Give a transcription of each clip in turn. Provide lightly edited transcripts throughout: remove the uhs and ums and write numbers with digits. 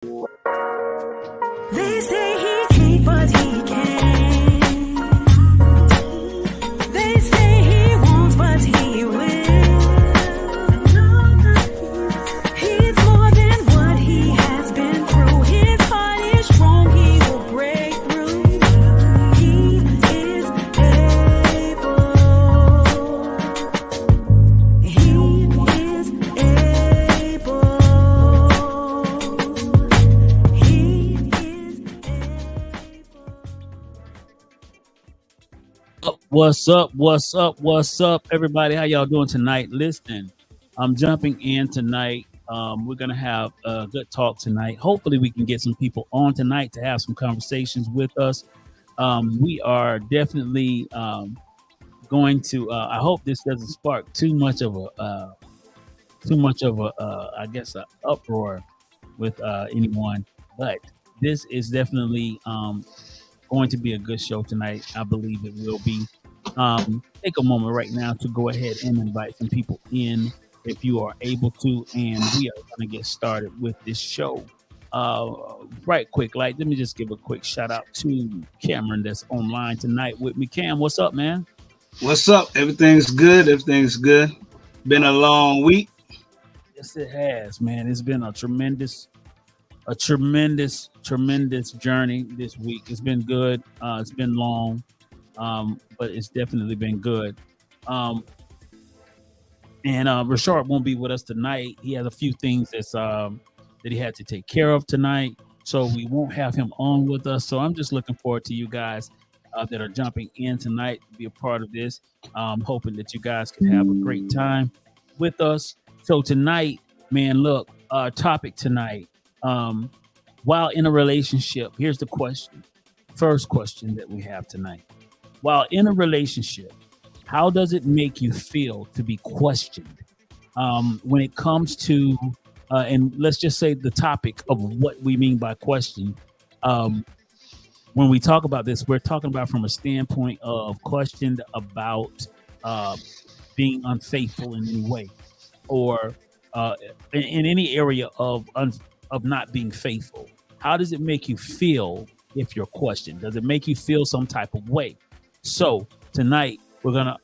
They say he can't, but he can. They say he won't, but he will. He's more than what he has been through. His heart is strong, he will break through. He is able. He is able. He is What's up? What's up? What's up, everybody? How y'all doing tonight? Listen, I'm jumping in tonight. We're gonna have a good talk tonight. Hopefully, we can get some people on tonight to have some conversations with us. We are definitely going to. I hope this doesn't spark too much of a I guess, a uproar with anyone. But this is definitely going to be a good show tonight. I believe it will be. Take a moment right now to go ahead and invite some people in if you are able to, and we are going to get started with this show. Right quick, like let me just give a quick shout out to Cameron that's online tonight with me. Cam, what's up, man? What's up? Everything's good. Everything's good. Been a Uh, long week. yes, it has, man. It's been a tremendous journey this week. It's been good. It's been long, but it's definitely been good. Um, and Rashard won't be with us tonight. He has a few things that he had to take care of tonight, so we won't have him on with us. So I'm just looking forward to you guys that are jumping in tonight to be a part of this. Hoping that you guys can have a great time with us. So tonight, man, look, our topic tonight. Um, while in a relationship, here's the question. First question that we have tonight. While in a relationship, how does it make you feel to be questioned? When it comes to, and let's just say the topic of what we mean by question. Um, when we talk about this, we're talking about from a standpoint of questioned about uh, being unfaithful in any way, or in any area of not being faithful. How does it make you feel if you're questioned? Does it make you feel some type of way? So tonight we're gonna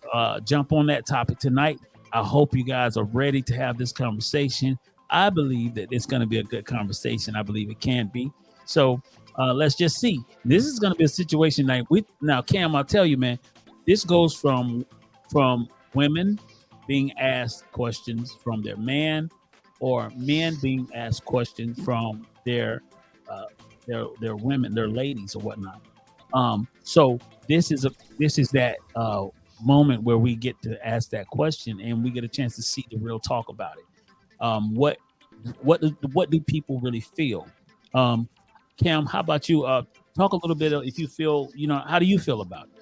jump on that topic tonight. I hope you guys are ready to have this conversation. I believe that it's going to be a good conversation. I believe it can be. So let's just see. This is going to be a situation like now, Cam. I'll tell you, man. This goes from women being asked questions from their man, or men being asked questions from uh, their women, their ladies or whatnot. So this is that moment where we get to ask that question and we get a chance to see the real talk about it. What what do people really feel? Um, Cam, how about you? Talk a little bit of if you feel, how do you feel about it?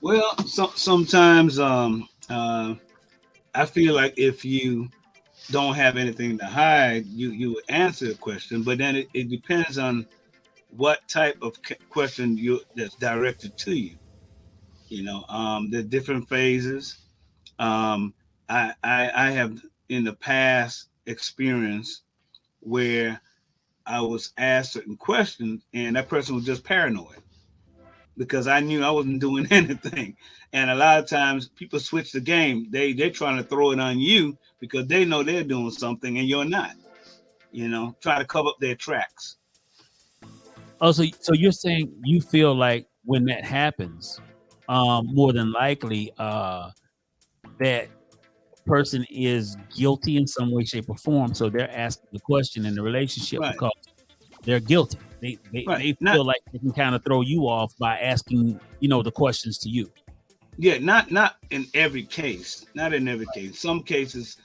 Well, sometimes I feel like if you don't have anything to hide, you would answer a question. But then it depends on what type of question you that's directed to you. The different phases. Um, I have in the past experienced where I was asked certain questions and that person was just paranoid because I knew I wasn't doing anything. And a lot of times people switch the game. They're trying to throw it on you because they know they're doing something and you're not. Try to cover up their tracks. Oh, so you're saying you feel like when that happens, more than likely, that person is guilty in some way, shape, or form. So they're asking the question in the relationship Right. because they're guilty. They Not feel like they can kind of throw you off by asking, the questions to you. Yeah, not in every case. Not in every case. Some cases,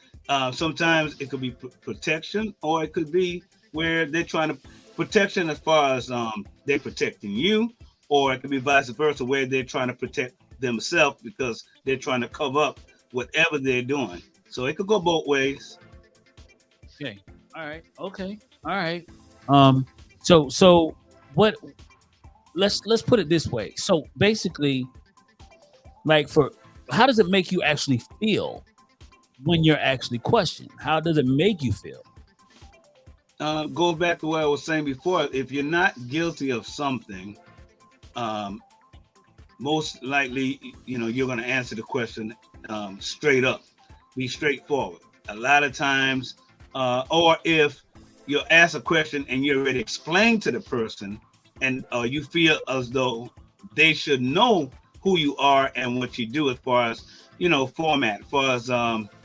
sometimes it could be protection, or it could be where they're trying to protection as far as they're protecting you, or it could be vice versa, where they're trying to protect themselves because they're trying to cover up whatever they're doing. So it could go both ways. Okay. All right. Okay. All right. Um. So what? Let's put it this way. So basically, like for how does it make you actually feel when you're actually questioned? How does it make you feel? Goes back to what I was saying before. If you're not guilty of something, um, most likely, you're going to answer the question straight up, be straightforward. A lot of times, or if you ask a question and you already explained to the person, and you feel as though they should know who you are and what you do as far as format, as far as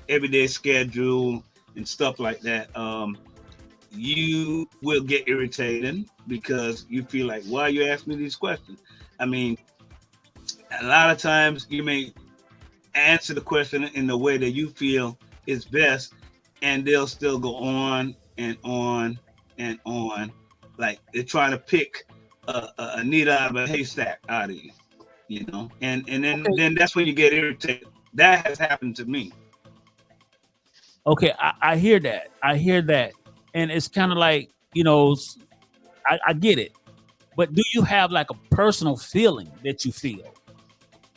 everyday schedule and stuff like that. You will get irritated because you feel like, why you ask me these questions? I mean, a lot of times you may answer the question in the way that you feel is best, and they'll still go on and on and on, like they're trying to pick a needle out of a haystack out of you. And then Okay. then that's when you get irritated. That has happened to me. Okay, I hear that. I hear that. And it's kind of like, I get it. But do you have like a personal feeling that you feel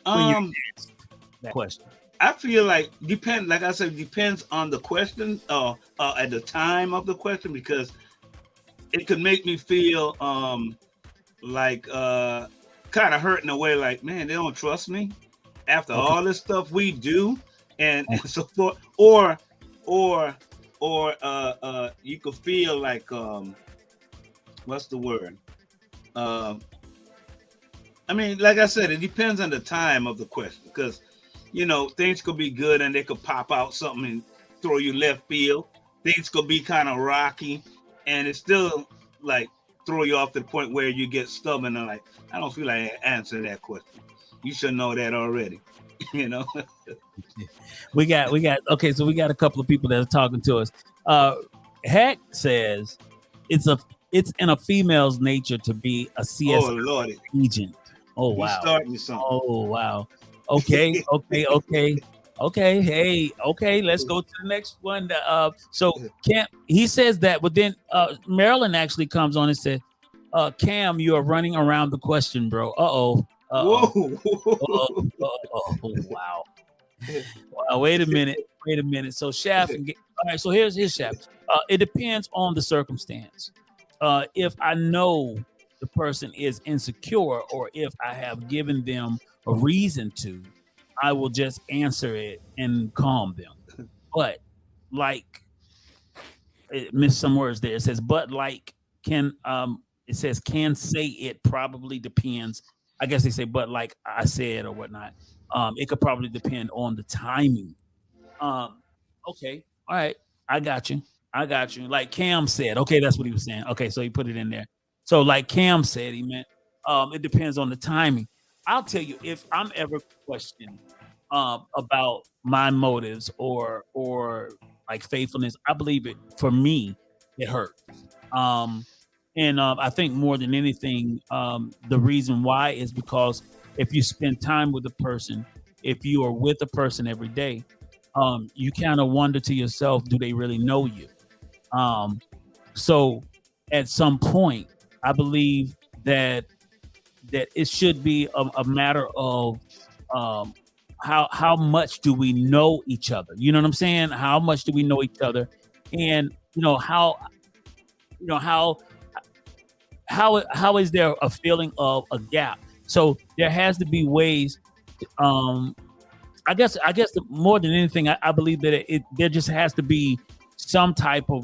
when you're Um, asked that question? I feel like like I said, depends on the question, at the time of the question, because it could make me feel like kind of hurt in a way, like, man, they don't trust me after Okay. all this stuff we do, and Okay. so forth. Or you could feel like what's the word? Um, I mean, like I said, it depends on the time of the question, because things could be good and they could pop out something and throw you left field. Things could be kind of rocky, and it's still like throw you off to the point where you get stubborn and like, I don't feel like answering that question. You should know that already. you know. We got okay, so we got a couple of people that are talking to us. Heck says it's a it's in a female's nature to be a Oh CSI Lordy, agent. Oh you wow. starting something. Oh wow. Okay, okay, okay. Okay, hey, okay, let's go to the next one. So Cam, he says that, but then Marilyn actually comes on and said, Cam, you are running around the question, bro. Uh-oh. Uh-oh. Uh-oh. Whoa. Uh-oh. Wow. Wait a minute. Wait a minute. So Shaft, all right. So here's his Shaft. It depends on the circumstance. If I know the person is insecure, or if I have given them a reason to, I will just answer it and calm them. But like, it missed some words there. It says, but like, it says can say it probably depends. I guess they say, but like I said or whatnot. It could probably depend on the timing. Um, okay, all right, I got you. I got you. Like Cam said, okay, that's what he was saying. Okay, so he put it in there. So like Cam said, he meant it depends on the timing. I'll tell you, if I'm ever questioned about my motives or like faithfulness, I believe it for me, it hurts. Um, and I think more than anything, the reason why is because if you spend time with a person, if you are with a person every day, you kind of wonder to yourself, do they really know you? Um, so at some point, I believe that it should be a matter of um, how much do we know each other? You know what I'm saying? How much do we know each other? And how how is there a feeling of a gap? So there has to be ways. Um, I guess more than anything, I believe that there just has to be some type of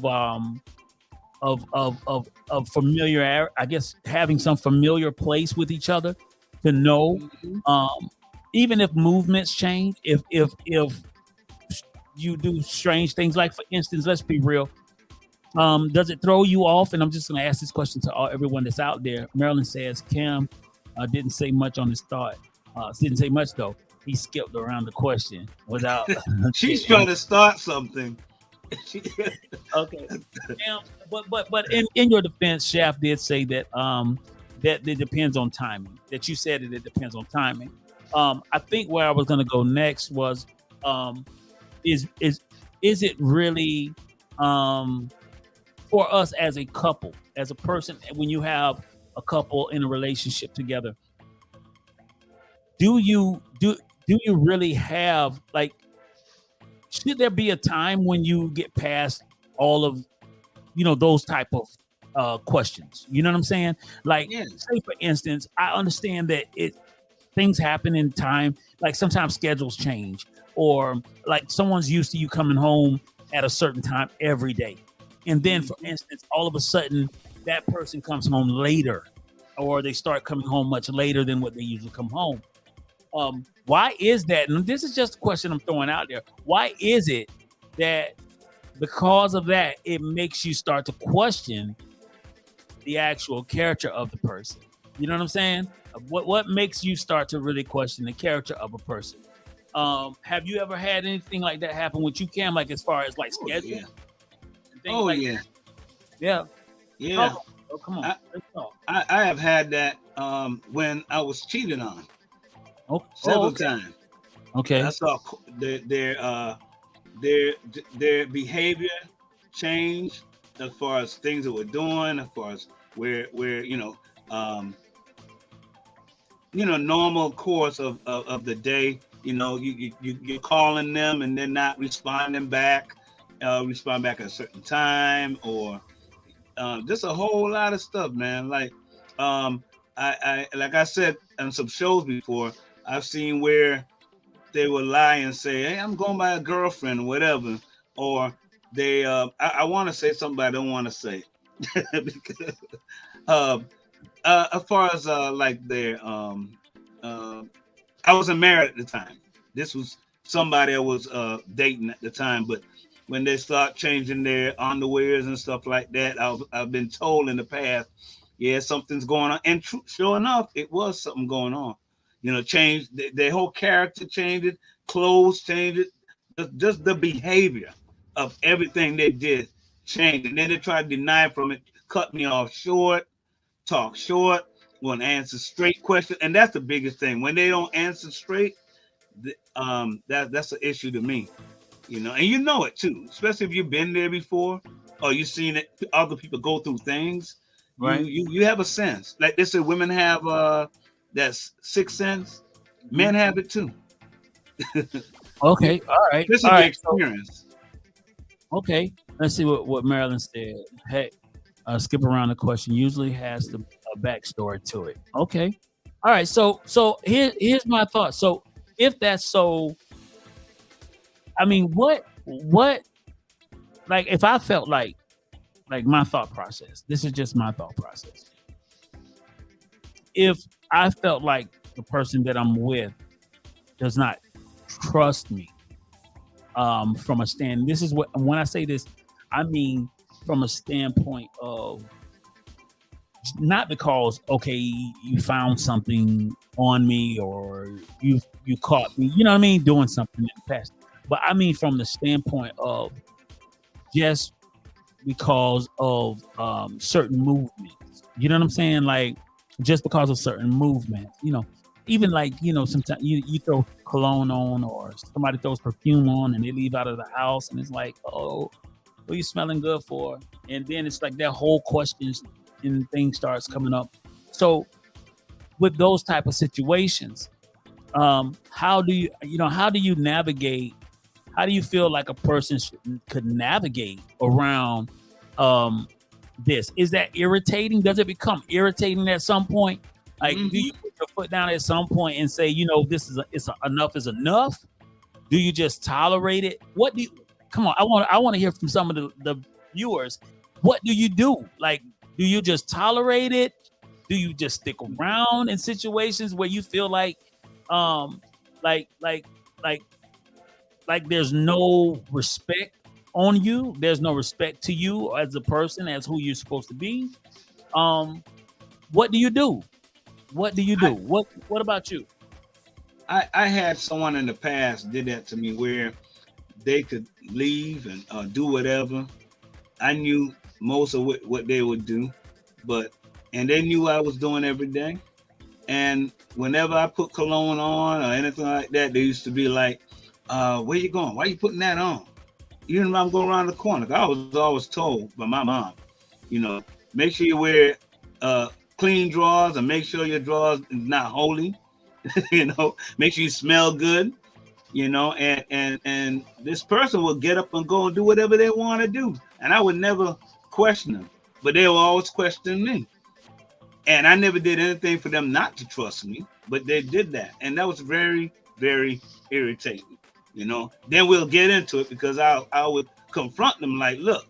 familiar. I guess having some familiar place with each other to know, Mhm. um, even if movements change, if you do strange things, like for instance, let's be real. Does it throw you off? And I'm just going to ask this question to everyone that's out there. Marilyn says Cam didn't say much on his thought. Didn't say much though. He skipped around the question without. She's trying to start something. Okay. Cam, but in your defense, Shaft did say that that it depends on timing. That you said it depends on timing. I think where I was going to go next was um, is is is it really um, for us as a couple, as a person, when you have a couple in a relationship together, do you do you really have like, should there be a time when you get past all of those type of questions. You know what I'm saying? Like, Yeah. say for instance, I understand that things happen in time. Like sometimes schedules change, or like someone's used to you coming home at a certain time every day, and then for instance, all of a sudden that person comes home later, or they start coming home much later than what they usually come home. Why is that? And this is just a question I'm throwing out there. Why is it that because of that, it makes you start to question the actual character of the person? You know what I'm saying? What makes you start to really question the character of a person? Have you ever had anything like that happen with you, Cam? Like as far as like Oh schedule yeah. and things Oh like yeah. that? Yeah. Yeah. Oh, come on. I, Let's talk. I have had that when I was cheated on Oh, several okay. times. Okay. I saw their their behavior change as far as things that we're doing, as far as where normal course of the day. You're calling them and they're not responding back, respond back at a certain time, or just a whole lot of stuff, man. Like I like I said on some shows before, I've seen where they will lie and say, "Hey, I'm going by a girlfriend or whatever," or they I want to say something, but I don't want to say because uh, as far as like their I wasn't married at the time. This was somebody I was dating at the time, but when they start changing their underwears and stuff like that, I've been told in the past, yeah, something's going on. And sure enough, it was something going on. Change their whole character changed, clothes changed, just the behavior of everything they did changed. And then they tried to deny from it, cut me off short, talk short, want to answer straight questions. And that's the biggest thing. When they don't answer straight, that's an issue to me. And you know it too, especially if you've been there before or you've seen it other people go through things. You Right. you have a sense. Like they say women have that's sixth sense. Mhm. Men have it too. Okay. All right. This All is the right. So experience. okay. Let's see what Marilyn said. Hey, skip around the question. Usually has a backstory to it. Okay. All right. So here's my thought. So if that's so, I mean, what like if I felt like my thought process. This is just my thought process. If I felt like the person that I'm with does not trust me, from a stand. This is what when I say this, I mean from a standpoint of not because okay you found something on me or you caught me, you know what I mean, doing something in the past, but I mean from the standpoint of just because of certain movements. You know what I'm saying? Like just because of certain movements, even like, sometimes you throw cologne on or somebody throws perfume on and they leave out of the house and it's like, oh, what are you smelling good for? And then it's like that whole questions and thing starts coming up. So with those type of situations, how do you navigate, how do you feel like a person could navigate around this? Is that irritating? Does it become irritating at some point? Like, do you put your foot down at some point and say, this is enough is enough? Do you just tolerate it? What do you? Come on, I want to hear from some of the viewers. What do you do? Like, do you just tolerate it? Do you just stick around in situations where you feel like, like, like, like like there's no respect on you, there's no respect to you as a person, as who you're supposed to be? um what do you do? What do you do? I, What about you? I had someone in the past did that to me where they could leave and do whatever. I knew most of what they would do, but and they knew I was doing every day. And whenever I put cologne on or anything like that, they used to be like, where you going? Why you putting that on? Even if I'm going around the corner. I was always told by my mom, you know, make sure you wear uh, clean drawers and make sure your drawers is not holy. Make sure you smell good. And this person will get up and go and do whatever they want to do, and I would never question them, but they will always question me. And I never did anything for them not to trust me, but they did that. And that was very, very irritating. Then we'll get into it because I would confront them like, look,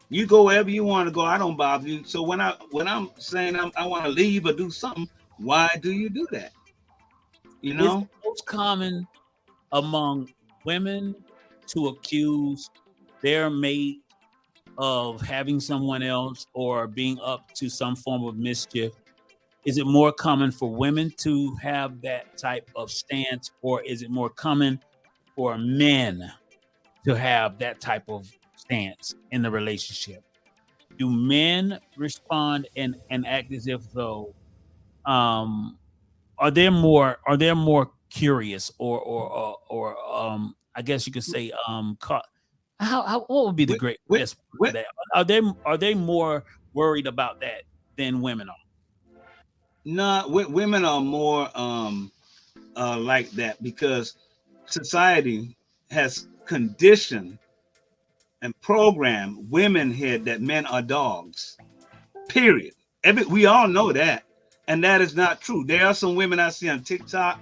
you go wherever you want to go. I don't bother you. So when I'm saying I want to leave or do something, why do you do that? You It's know? most common among women to accuse their mate of having someone else or being up to some form of mischief. Is it more common for women to have that type of stance, or is it more common for men to have that type of stance in the relationship? Do men respond and act as if though um are they more curious or I guess you could say how what would be the With, great with, best word for with, that? Are they more worried about that than women are? no, women are more like that because society has conditioned and programmed women here that men are dogs. Period. We all know that, and that is not true. There are some women I see on TikTok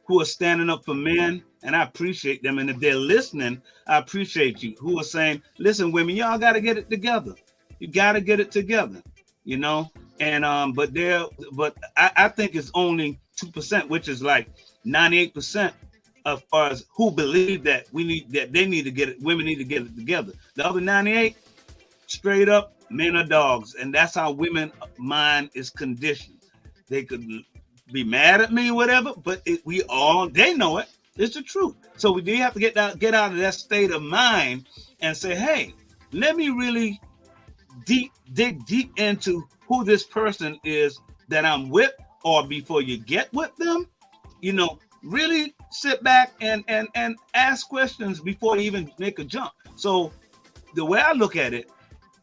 who are standing up for men, and I appreciate them. And if they're listening, I appreciate you. Who are saying, "Listen, women, y'all got to get it together. You got to get it together." You know, and but I think it's only 2%, which is like 98% as far as who believe that they need to get it. Women need to get it together. The other 98 straight up men are dogs, and that's how women mind is conditioned. They could be mad at me, whatever, but they know it. It's the truth. So we do have to get out of that state of mind and say, hey, let me really dig deep into who this person is that I'm with, or before you get with them, really sit back and ask questions before you even make a jump. So the way I look at it,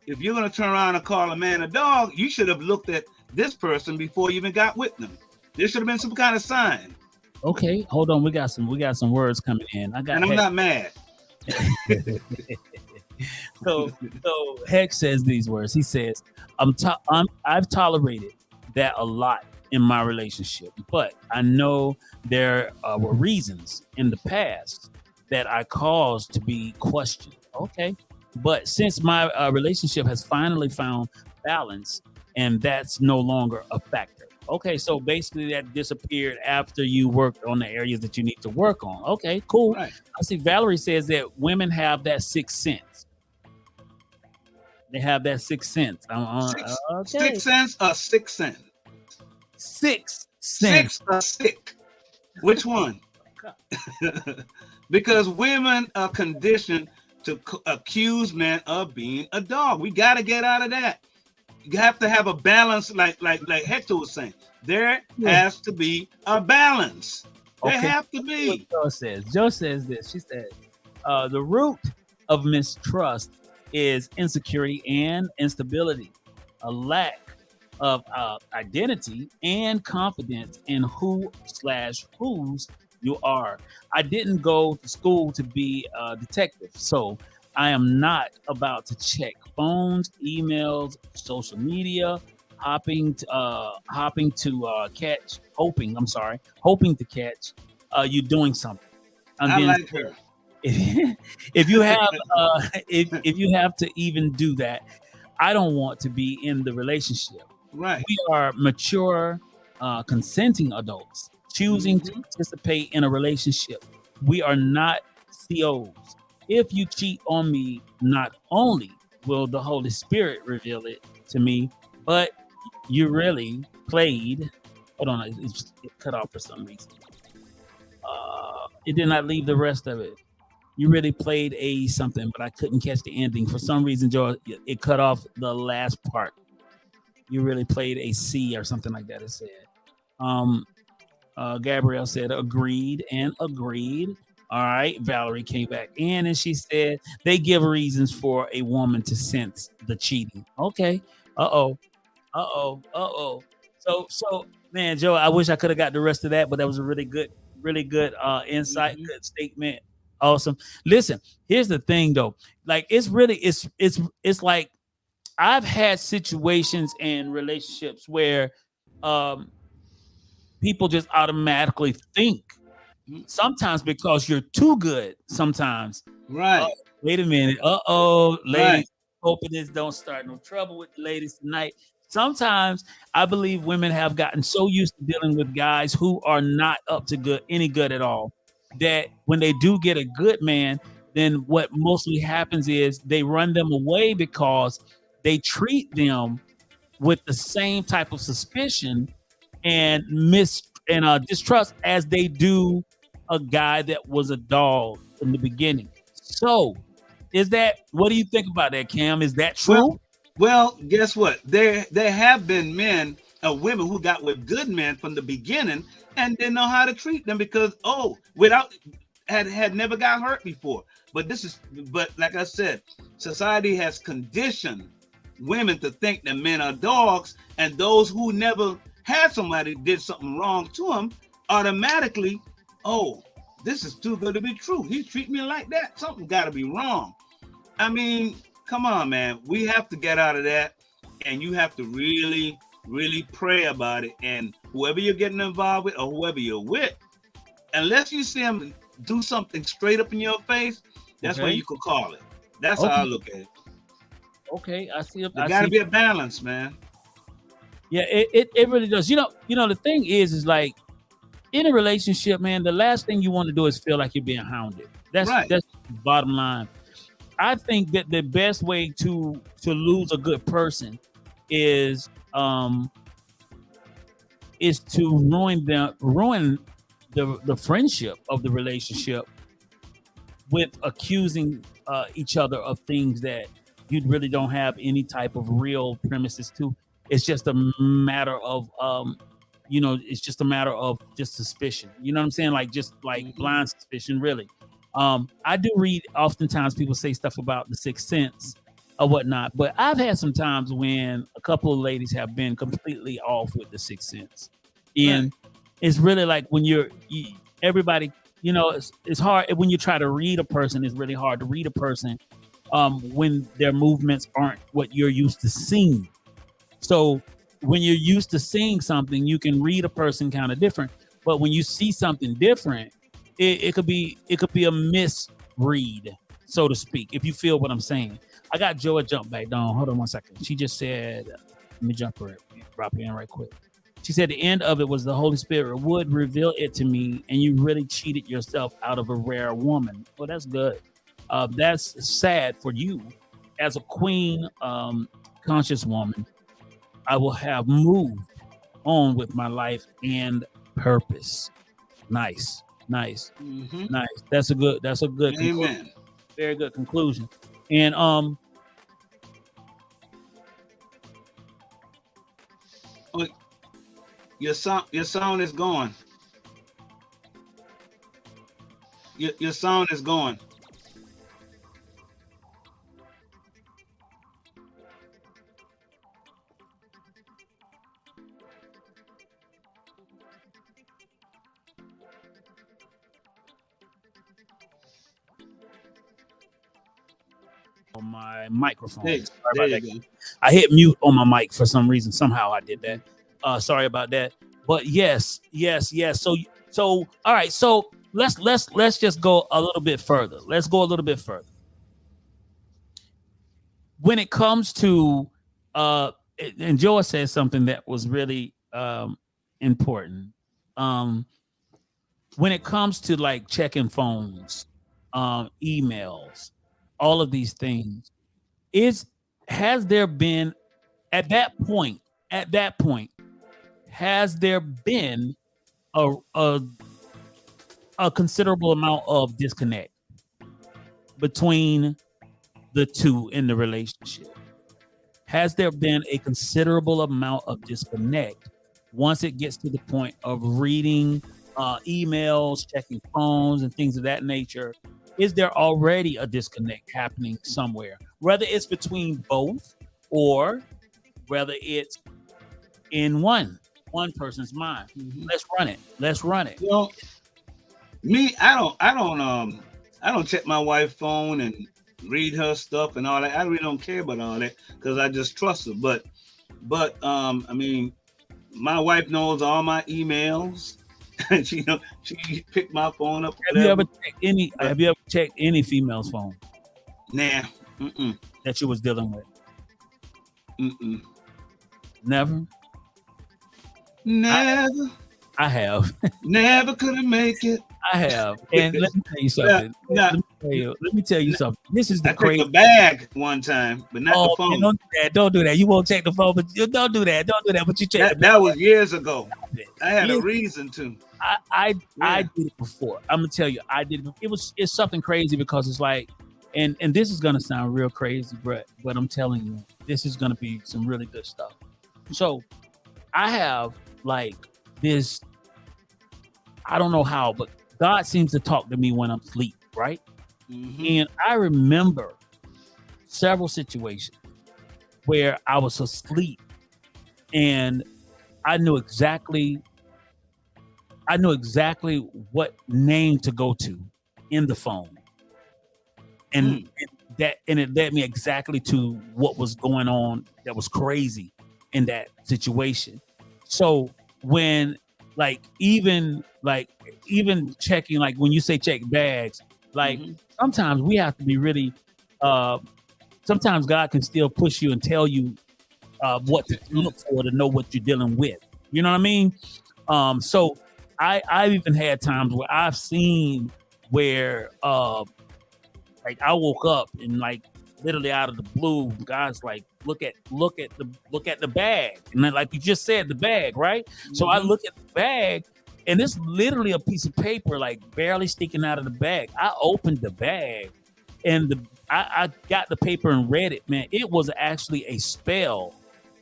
if you're going to turn around and call a man a dog, you should have looked at this person before you even got with them. There should have been some kind of sign. Okay, hold on. We got some words coming in. I got And I'm Hex. not mad. So Hex says these words. He says, I've tolerated that a lot in my relationship, but I know there were reasons in the past that I caused to be questioned. Okay, but since my relationship has finally found balance, and that's no longer a factor. Okay, so basically that disappeared after you worked on the areas that you need to work on. Okay, cool. Right. I see Valerie says that women have that sixth sense. They have that sixth sense. Okay. Six cents or 6 cents? Sixth sense. Six or sick? Which one? Because women are conditioned to accuse men of being a dog. We got to get out of that. You have to have a balance, like Hector was saying. There has to be a balance. There have to be. What Joe says this. She said, the root of mistrust is insecurity and instability, a lack of identity and confidence in who/whose you are. I didn't go to school to be a detective, so I am not about to check phones, emails, social media, hoping to catch, hoping to catch you doing something. And I then like her. if you have if you have to even do that, I don't want to be in the relationship. Right. We are mature, consenting adults choosing to participate in a relationship. We are not COs. If you cheat on me, not only will the Holy Spirit reveal it to me, but you really played. Hold on, it cut off for some reason. It did not leave the rest of it. You really played a something, but I couldn't catch the ending for some reason. Joe, it cut off the last part. You really played a C or something like that. It said. Um, Gabrielle said agreed and agreed. All right. Valerie came back in and she said they give reasons for a woman to sense the cheating. Okay. Uh oh. Uh oh. Uh oh. So man, Joe, I wish I could have got the rest of that, but that was a really good insight, good statement. Awesome. Listen, here's the thing though. Like it's really it's like I've had situations and relationships where um, people just automatically think, sometimes because you're too good. Sometimes, oh, Right, wait a minute, ladies, right. hoping this don't start no trouble with the ladies tonight. Sometimes I believe women have gotten so used to dealing with guys who are not up to any good at all, that when they do get a good man, then what mostly happens is they run them away because they treat them with the same type of suspicion and distrust as they do a guy that was a dog in the beginning. So, what do you think about that, Cam? Is that Well, true? well, guess what? There have been men or women who got with good men from the beginning and didn't know how to treat them because without had never got hurt before. But like I said, society has conditioned women to think that men are dogs, and those who never had somebody did something wrong to them automatically, oh, this is too good to be true. He treat me like that. Something got to be wrong. I mean, come on, man. We have to get out of that, and you have to really, really pray about it. And whoever you're getting involved with, or whoever you're with, unless you see them do something straight up in your face, that's when Okay. you could call it. That's how I Okay. look at it. Okay. I see. There I got to see. be a balance, man. Yeah, it really does. The thing is like in a relationship, man, the last thing you want to do is feel like you're being hounded. Right. That's the bottom line. I think that the best way to lose a good person is to ruin the friendship of the relationship with accusing each other of things that you really don't have any type of real premises to. It's just a matter of it's just a matter of just suspicion. You know what I'm saying? Like just like Mhm. blind suspicion, really. I do read oftentimes people say stuff about the sixth sense or whatnot, but I've had some times when a couple of ladies have been completely off with the sixth sense. Right. And it's really like when everybody, it's hard when you try to read a person, it's really hard to read a person when their movements aren't what you're used to seeing. So when you're used to seeing something, you can read a person kind of different. But when you see something different, it could be a misread, so to speak, if you feel what I'm saying. I got Joa jump back down. Hold on one second. She just said, let me drop her in right quick. She said the end of it was the Holy Spirit would reveal it to me, and you really cheated yourself out of a rare woman. Well, that's good. That's sad for you. As a queen, conscious woman, I will have moved on with my life and purpose. Nice, nice, Hmm. nice. That's a good conclusion. Amen. Very good conclusion. And Oh, your sound is gone. Your sound is gone. on my microphone. There, Sorry there about you that. go. I hit mute on my mic for some reason. Somehow I did that. Sorry about that. But yes, yes, yes. So all right. So let's just go a little bit further. Let's go a little bit further. When it comes to and Joa said something that was really important. Um, when it comes to like checking phones, emails, all of these things, is has there been at that point, at that point, has there been a a, a considerable amount of disconnect between the two in the relationship? Has there been a considerable amount of disconnect once it gets to the point of reading emails, checking phones, and things of that nature? Is there already a disconnect happening somewhere? Whether it's between both or whether it's in one person's mind. Hmm. Let's run it. Let's run it. Well, me, I don't check my wife's phone, and read her stuff and all that. I really don't care about all that because I just trust her. But I mean, my wife knows all my emails. And she picked my phone up. Have you ever Whatever. checked any? Have you ever checked any female's phone Nah. Mm-mm. that you was dealing with? Mm-mm. Never. Never. I have. Never could have make it. I have. And let me tell you something. Nah. Let me tell you something. This is the I took crazy. the bag one time, but not the phone. Man, don't do that. Don't do that. You won't check the phone, but don't do that. Don't do that. But you check the That was years ago. I had a Years- reason to. I Yeah. did it before. I'm gonna tell you, I did it. It's something crazy because it's like, and this is gonna sound real crazy, but I'm telling you, this is gonna be some really good stuff. So I have like this. I don't know how, but God seems to talk to me when I'm asleep, right? Mhm. And I remember several situations where I was asleep and I knew exactly what name to go to in the phone. And it led me exactly to what was going on that was crazy in that situation. So when even checking, like when you say check bags, like Mhm. sometimes we have to be really sometimes God can still push you and tell you what to look for to know what you're dealing with. You know what I mean? So I've even had times where I've seen where like I woke up and like literally out of the blue, God's like, look at the bag. And then, like you just said, the bag, right? So I Mhm. look at the bag and it's literally a piece of paper, like barely sticking out of the bag. I opened the bag and I got the paper and read it, man. It was actually a spell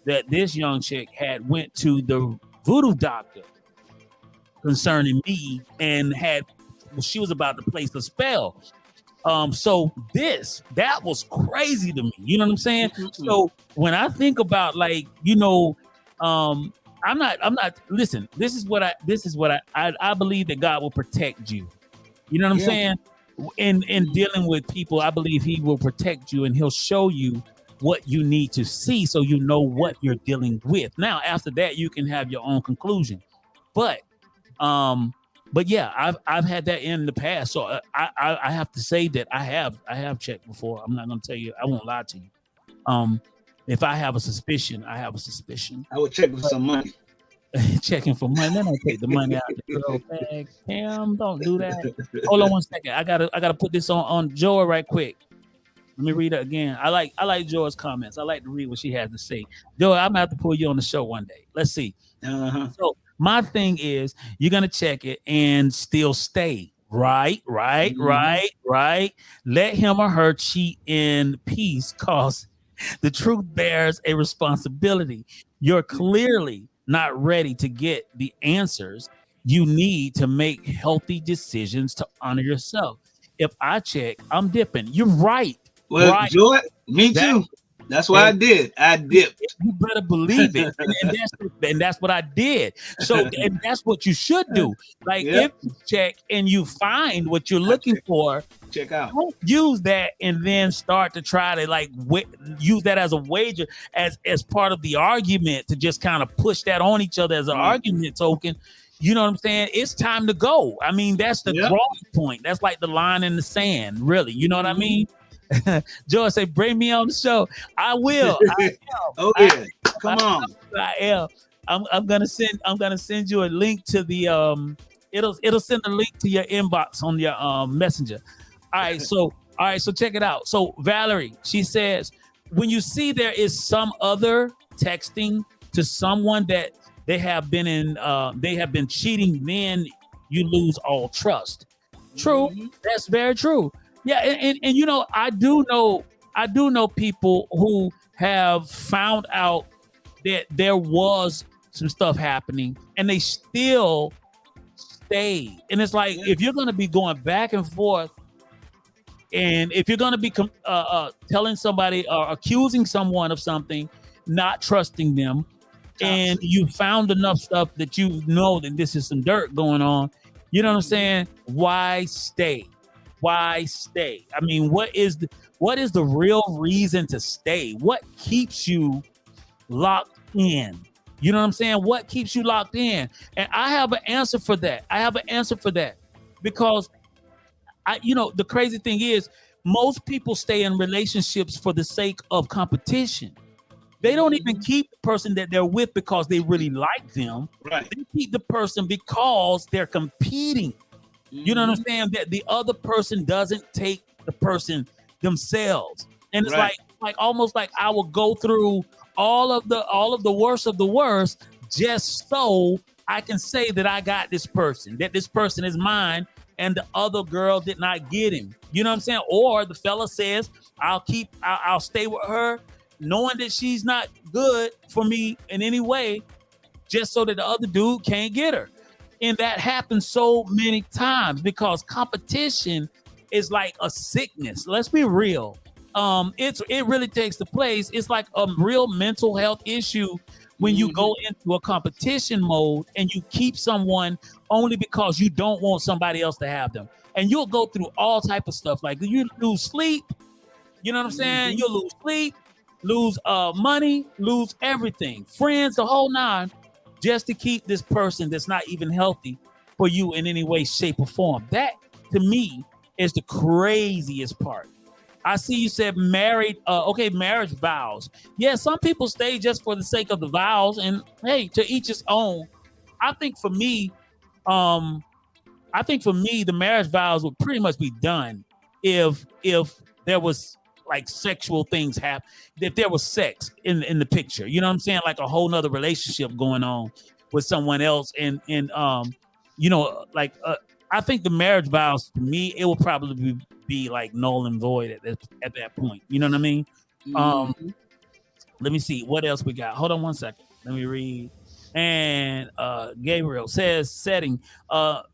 that this young chick had went to the voodoo doctor concerning me and she was about to place a spell. So that was crazy to me. You know what I'm saying? Mhm. So when I think about like, I'm not listen, this is what I believe that God will protect you. You know what I'm Yeah. saying? In dealing with people, I believe he will protect you and he'll show you what you need to see so you know what you're dealing with. Now, after that, you can have your own conclusion. But yeah, I've had that in the past. So I have to say that I have checked before. I'm not gonna tell you, I won't lie to you. If I have a suspicion, I have a suspicion. I would check for some money. Checking for money. Then I take the money out of the girl bag. Damn, don't do that. Hold on one second. I gotta put this on Joy right quick. Let me read it again. I like Joy's comments. I like to read what she has to say. Joy, I'm gonna have to pull you on the show one day. Let's see. Uh-huh. So my thing is you're gonna check it and still stay. Right. Let him or her cheat in peace, cause the truth bears a responsibility. You're clearly not ready to get the answers you need to make healthy decisions to honor yourself. If I check, I'm dipping. You're right. Well, Right. Joy, me That- too. That's what I did. I dipped. You better believe it. And that's what I did. So, and that's what you should do. Like, Yep. if you check and you find what you're looking check. for, Check out. don't use that and then start to try to like use that as a wager as part of the argument to just kind of push that on each other as an argument token. You know what I'm saying? It's time to go. I mean, that's the Yep. drawing point. That's like the line in the sand, really. You know what I mean? George say, "Bring me on the show." I will. Oh yeah, come on. I am. I'm gonna send you a link to the it'll send a link to your inbox on your messenger. All right, so check it out. So Valerie, she says, when you see there is some other texting to someone that they have been cheating, then you lose all trust. True, Mhm. that's very true. Yeah, and you know, I do know people who have found out that there was some stuff happening and they still stayed. And it's like, if you're going to be going back and forth, and if you're going to be telling somebody or accusing someone of something, not trusting them, and you found enough stuff that you know that this is some dirt going on, you know what I'm saying? Why stay? why stay? I mean, what is the real reason to stay? What keeps you locked in? You know what I'm saying? What keeps you locked in? And I have an answer for that. Because the crazy thing is, most people stay in relationships for the sake of competition. They don't even keep the person that they're with because they really like them. Right. They keep the person because they're competing. You know what I'm saying? That the other person doesn't take the person themselves. And it's Right. like almost like I will go through all of the worst of the worst just so I can say that I got this person, that this person is mine, and the other girl did not get him. You know what I'm saying? Or the fella says, I'll stay with her knowing that she's not good for me in any way, just so that the other dude can't get her. And that happens so many times because competition is like a sickness. Let's be real. It really takes the place. It's like a real mental health issue when you go into a competition mode and you keep someone only because you don't want somebody else to have them. And you'll go through all type of stuff. Like you lose sleep. You know what I'm saying? You'll lose sleep, lose money, lose everything, friends, the whole nine, just to keep this person that's not even healthy for you in any way, shape, or form. That to me is the craziest part. I see you said married, marriage vows. Yeah, some people stay just for the sake of the vows, and hey, to each his own. I think for me, the marriage vows would pretty much be done if there was like sexual things happen, if there was sex in the picture. You know what I'm saying? Like a whole nother relationship going on with someone else, and I think the marriage vows, to me, it will probably be like null and void at that point. You know what I mean? Let me see what else we got. Hold on one second. Let me read. And Gabriel says, setting,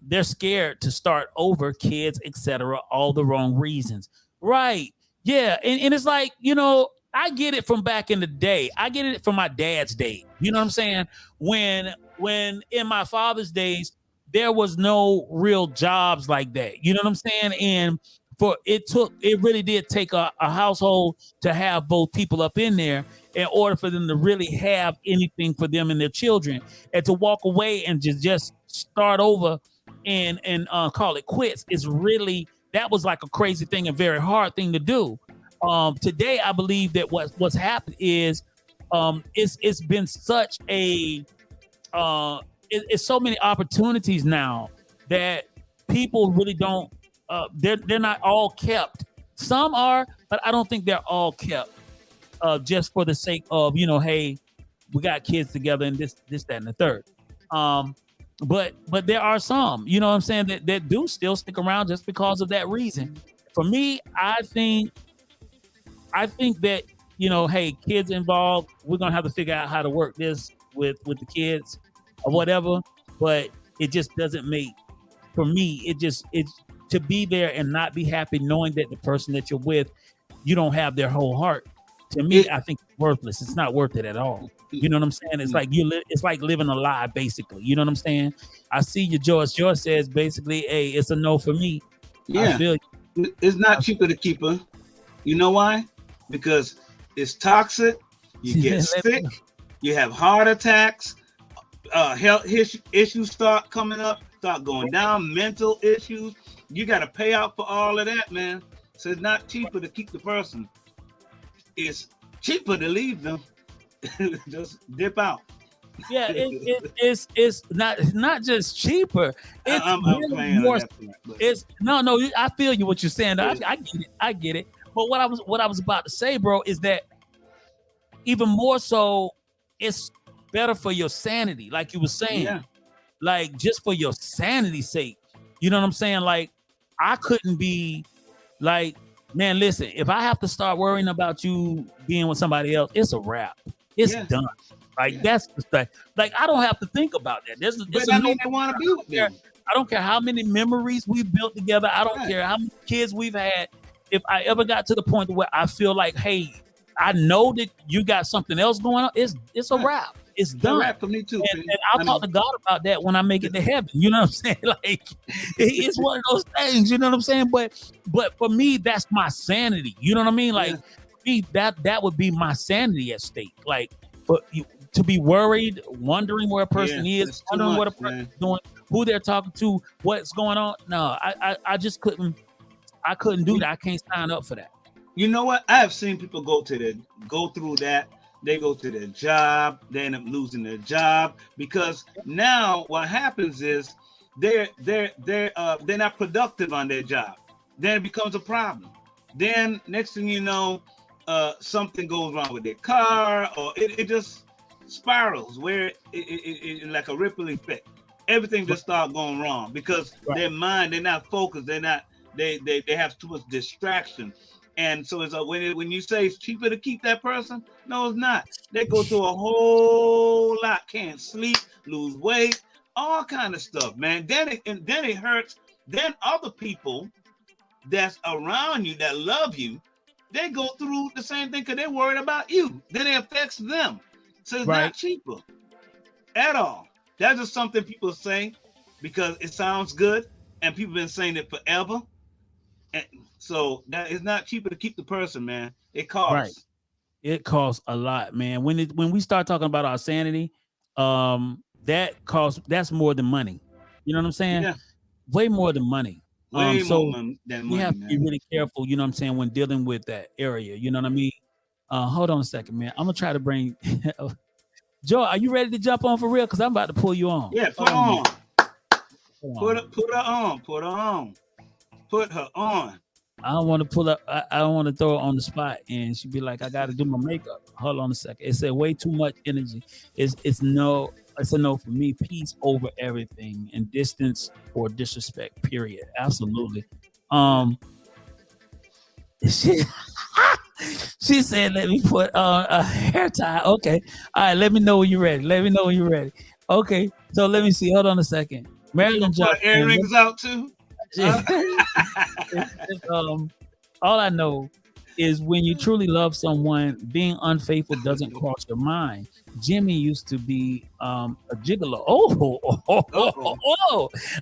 they're scared to start over, kids, etc. All the wrong reasons. Right. Yeah. And it's like, I get it from back in the day. I get it from my dad's day. You know what I'm saying? When in my father's days, there was no real jobs like that. You know what I'm saying? And it really did take a household to have both people up in there in order for them to really have anything for them and their children, and to walk away and just start over and call it quits is really, that was like a crazy thing, a very hard thing to do. Today, I believe that what's happened is it's been such a it's so many opportunities now that people really don't. They're not all kept. Some are, but I don't think they're all kept. Just for the sake of, hey, we got kids together and this, that, and the third. But there are some, you know what I'm saying, that do still stick around just because of that reason. For me, I think that, hey, kids involved, we're gonna have to figure out how to work this with the kids or whatever. But it just doesn't make, for me, it's to be there and not be happy knowing that the person that you're with, you don't have their whole heart. To me, I think it's worthless. It's not worth it at all. You know what I'm saying? It's like it's like living a lie, basically. You know what I'm saying? I see you, George. George says basically, hey, it's a no for me. Yeah. I feel you. It's not cheaper to keep her. You know why? Because it's toxic. You get sick. You have heart attacks. Health issues start coming up, start going down. Mental issues. You got to pay out for all of that, man. So it's not cheaper to keep the person. It's cheaper to leave them. Just dip out. Yeah, it's not just cheaper. It's I'm really more. It's no. I feel you what you're saying. I get it. But what I was about to say, bro, is that even more so, it's better for your sanity, like you were saying. Yeah. Like just for your sanity's sake. You know what I'm saying? Like I couldn't be like, man, listen, if I have to start worrying about you being with somebody else, it's a wrap. It's done. Like that's the stuff. Like I don't have to think about that. But I mean, they want to be with them. I don't care how many memories we've built together. I don't care how many kids we've had. If I ever got to the point where I feel like, hey, I know that you got something else going on, it's a wrap. it's It's a done. wrap for me too. And I'll talk to God about that when I make it to heaven. You know what I'm saying? Like it's one of those things. You know what I'm saying? But for me, that's my sanity. You know what I mean? Like me, that would be my sanity at stake. Like for you to be worried, wondering where a person is, wondering what a person's doing, who they're talking to, what's going on. No, I just couldn't. I couldn't do that. I can't sign up for that. You know what? I have seen people go through that. They go to their job, they end up losing their job because now what happens is they're not productive on their job. Then it becomes a problem. Then next thing you know, something goes wrong with their car, or it just spirals where it like a ripple effect. Everything just starts going wrong because their mind, they're not focused, they have too much distraction. And so it's when you say it's cheaper to keep that person, no, it's not. They go through a whole lot, can't sleep, lose weight, all kind of stuff, man. Then it hurts. Then other people that's around you that love you, they go through the same thing because they're worried about you. Then it affects them. So it's not cheaper at all. That's just something people say because it sounds good, and people have been saying it forever. And so that it's not cheaper to keep the person, man. It costs. Right. It costs a lot, man. When we start talking about our sanity, that's more than money. You know what I'm saying? Yeah. Way more than money. Way So more than money, we have to man. be really careful, you know what I'm saying, when dealing with that area. You know what I mean? Hold on a second, man. I'm gonna try to bring Joe, are you ready to jump on for real? Because I'm about to pull you on. Yeah, put her on. Put her on. Put her on. Put her on. I don't want to pull up. I don't want to throw her on the spot, and she'd be like, "I got to do my makeup." Hold on a second. It said way too much energy. It's a no for me. Peace over everything, and distance or disrespect. Period. Absolutely. She said, "Let me put a hair tie." Okay. All right. Let me know when you're ready. Okay. So let me see. Hold on a second. Marilyn Put earrings out too. All I know is when you truly love someone, being unfaithful doesn't cross your mind. Jimmy used to be a gigolo. All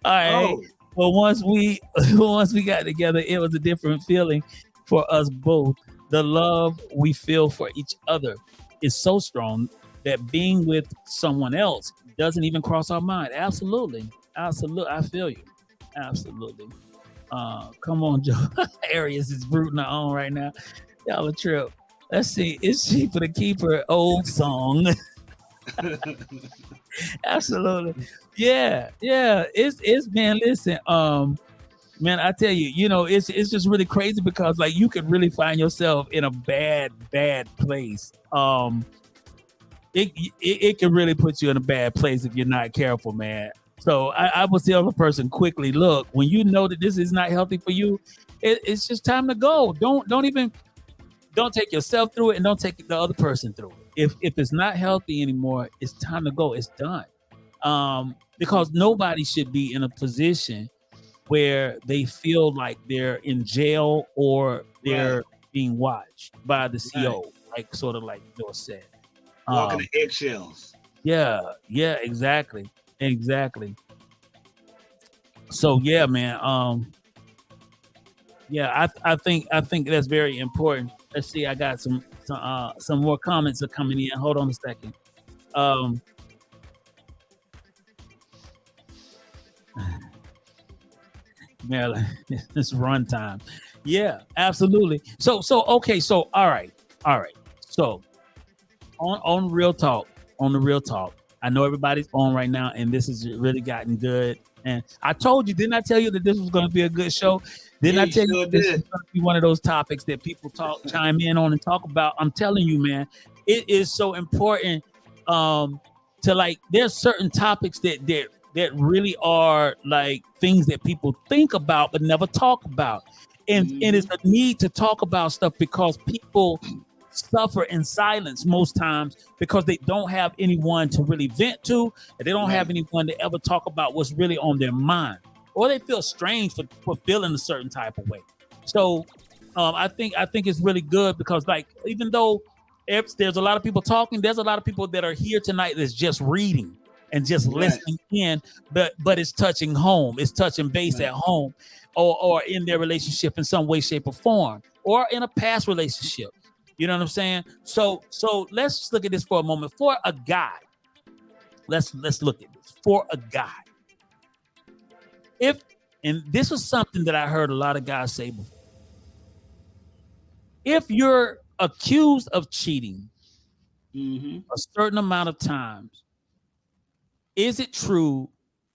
right. But once we got together, it was a different feeling for us both. The love we feel for each other is so strong that being with someone else doesn't even cross our mind. Absolutely. I feel you. Absolutely. Come on, Joe. Arius is rooting her on right now. Y'all a trip. Let's see. It's cheaper to keep her old song. Absolutely. Yeah. It's man, listen. Man, I tell you, it's just really crazy because like you could really find yourself in a bad place. It can really put you in a bad place if you're not careful, man. So I will tell the person quickly, look, when you know that this is not healthy for you, it's just time to go. Don't take yourself through it, and don't take the other person through it. If it's not healthy anymore, it's time to go. It's done. Because nobody should be in a position where they feel like they're in jail or they're being watched by the CO, like sort of like Joe said. Walking the eggshells. Yeah, exactly. So yeah, man. I think that's very important. Let's see. I got some more comments are coming in. Hold on a second. Marilyn, it's run time. Yeah, absolutely. So okay. So all right. So on the real talk. I know everybody's on right now, and this has really gotten good. And I told you, didn't I tell you that this was going to be a good show? Didn't I tell you this is going to be one of those topics that people chime in on and talk about? I'm telling you, man, it is so important to like. There's certain topics that really are like things that people think about but never talk about, and it's a need to talk about stuff because people suffer in silence most times because they don't have anyone to really vent to, and they don't have anyone to ever talk about what's really on their mind, or they feel strange for feeling a certain type of way. So I think it's really good because like even though if there's a lot of people talking, there's a lot of people that are here tonight that's just reading and just Right. listening in, but it's touching home, it's touching base Right. at home, or in their relationship in some way, shape, or form, or in a past relationship. You know what I'm saying? So let's just look at this for a moment. For a guy, let's look at this. For a guy, if, and this was something that I heard a lot of guys say before, if you're accused of cheating Mm-hmm. a certain amount of times, is it true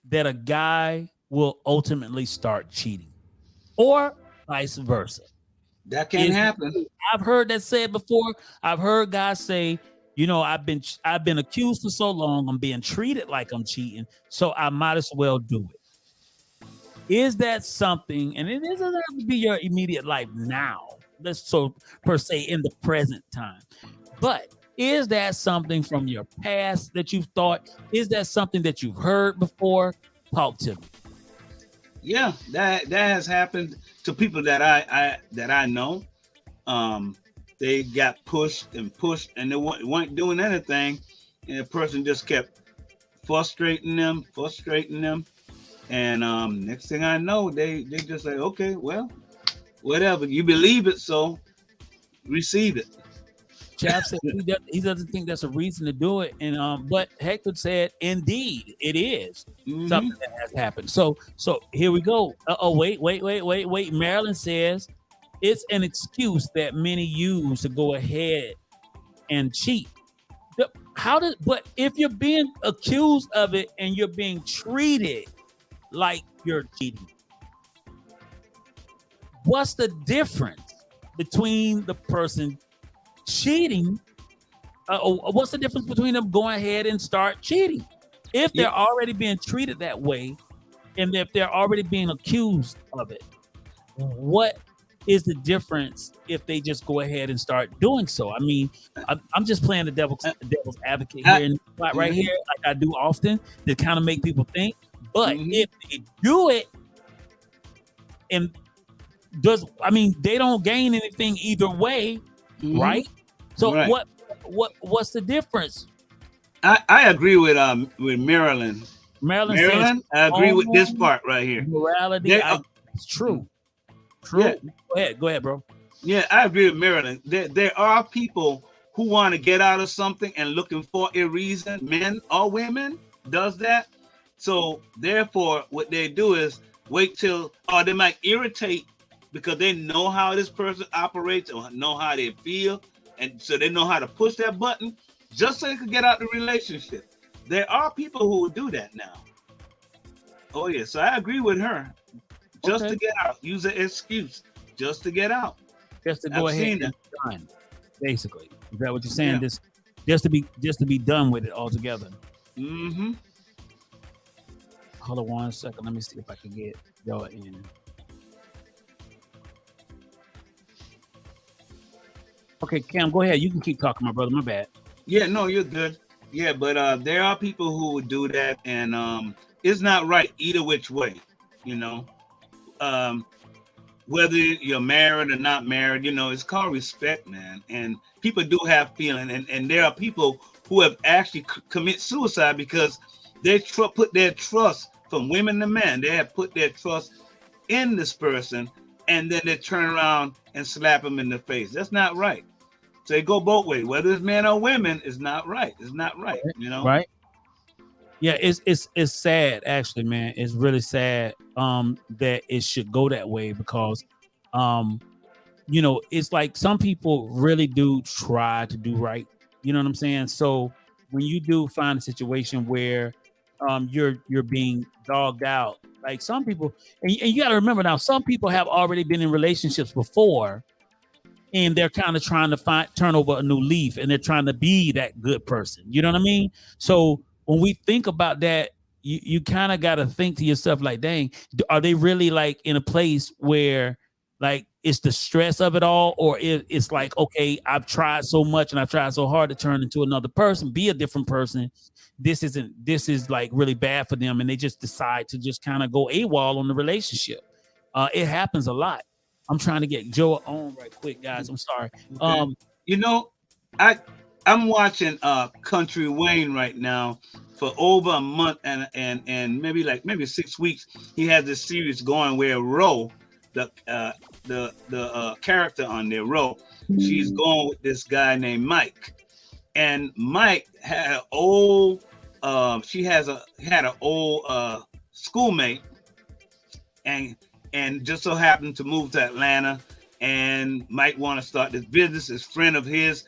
that a guy will ultimately start cheating, or vice versa? That can Is it happen. true? I've heard that said before. I've heard guys say, you know, I've been accused for so long, I'm being treated like I'm cheating, so I might as well do it. Is that something, and it doesn't have to be your immediate life now, let's so per se in the present time, but is that something from your past that you've thought? Is that something that you've heard before? Talk to me. Yeah, that has happened to people that I know. Um, they got pushed and pushed, and they weren't doing anything, and the person just kept frustrating them, and next thing I know, they just like, okay, well, whatever, you believe it, so receive it. Chap said he doesn't think that's a reason to do it, and but Hector said, indeed, it is Mm-hmm. something that has happened. So here we go. Wait. Marilyn says it's an excuse that many use to go ahead and cheat. But if you're being accused of it and you're being treated like you're cheating, what's the difference between the person cheating? What's the difference between them going ahead and start cheating? If they're already being treated that way, and if they're already being accused of it, what is the difference if they just go ahead and start doing so? I mean, I'm just playing the devil's advocate here in the spot right here, like I do often, to kind of make people think. But if they do it, and they don't gain anything either way, right? So Right. what's the difference? I agree with Marilyn. Marilyn says, I agree with this part right here. morality. It's true. Yeah. Go ahead, bro. Yeah, I agree with Marilyn. There are people who want to get out of something and looking for a reason. Men or women does that. So therefore, what they do is wait till, or they might irritate because they know how this person operates or know how they feel, and so they know how to push that button just so they can get out the relationship. There are people who will do that now. Oh yeah, so I agree with her. Just to get out, use an excuse just to get out. Just to go I've ahead seen and that. done. Basically, is that what you're saying? Yeah. Just to be done with it altogether. Mm-hmm. Hold on 1 second. Let me see if I can get y'all in. Okay, Cam, go ahead. You can keep talking, my brother. My bad. Yeah, no, you're good. Yeah, but there are people who would do that, and it's not right either which way. You know, whether you're married or not married, it's called respect, man. And people do have feeling, and there are people who have actually commit suicide because they put their trust, from women to men, they have put their trust in this person, and then they turn around and slap them in the face. That's not right. So they go both ways. Whether it's men or women, it's not right. It's not right. Right. Yeah, it's sad actually, man. It's really sad that it should go that way because it's like some people really do try to do right. You know what I'm saying? So when you do find a situation where you're being dogged out, like some people, and you got to remember now, some people have already been in relationships before, and they're kind of trying to turn over a new leaf, and they're trying to be that good person. You know what I mean? So when we think about that, you kind of got to think to yourself, like, dang, are they really like in a place where like it's the stress of it all, or it's like, okay, I've tried so much and I've tried so hard to turn into another person, be a different person. This is like really bad for them, and they just decide to just kind of go AWOL on the relationship. It happens a lot. I'm trying to get Joe on right quick, guys. I'm sorry. Okay. I I'm watching Country Wayne right now for over a month and maybe 6 weeks. He has this series going where Ro, the character on there, Ro, she's going with this guy named Mike, and Mike had an old she has a had an old schoolmate, and just so happened to move to Atlanta, and Mike want to start this business. This friend of his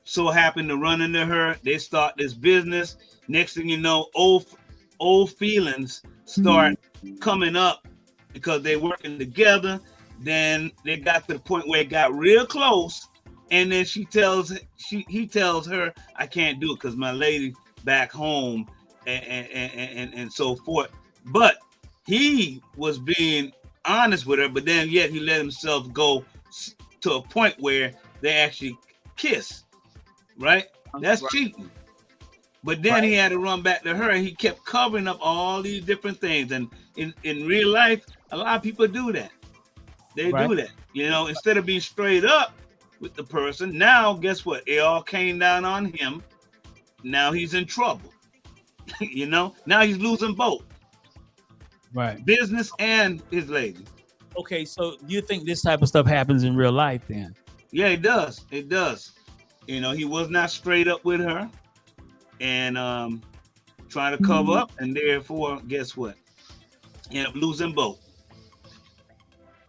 so happened to run into her. They start this business. Next thing you know, old feelings start coming up because they working together. Then they got to the point where it got real close, and then he tells her, "I can't do it because my lady back home," and so forth. But he was being honest with her, but then yet he let himself go to a point where they actually kiss. Right? That's Right. cheating. But then he had to run back to her, and he kept covering up all these different things. And in real life, a lot of people do that. They Right. do that. Instead of being straight up with the person, now guess what? It all came down on him. Now he's in trouble. Now he's losing both Right. business and his lady. Okay, so you think this type of stuff happens in real life then? Yeah, it does. It does. He was not straight up with her, and trying to cover up, and therefore, guess what? He ended up losing both.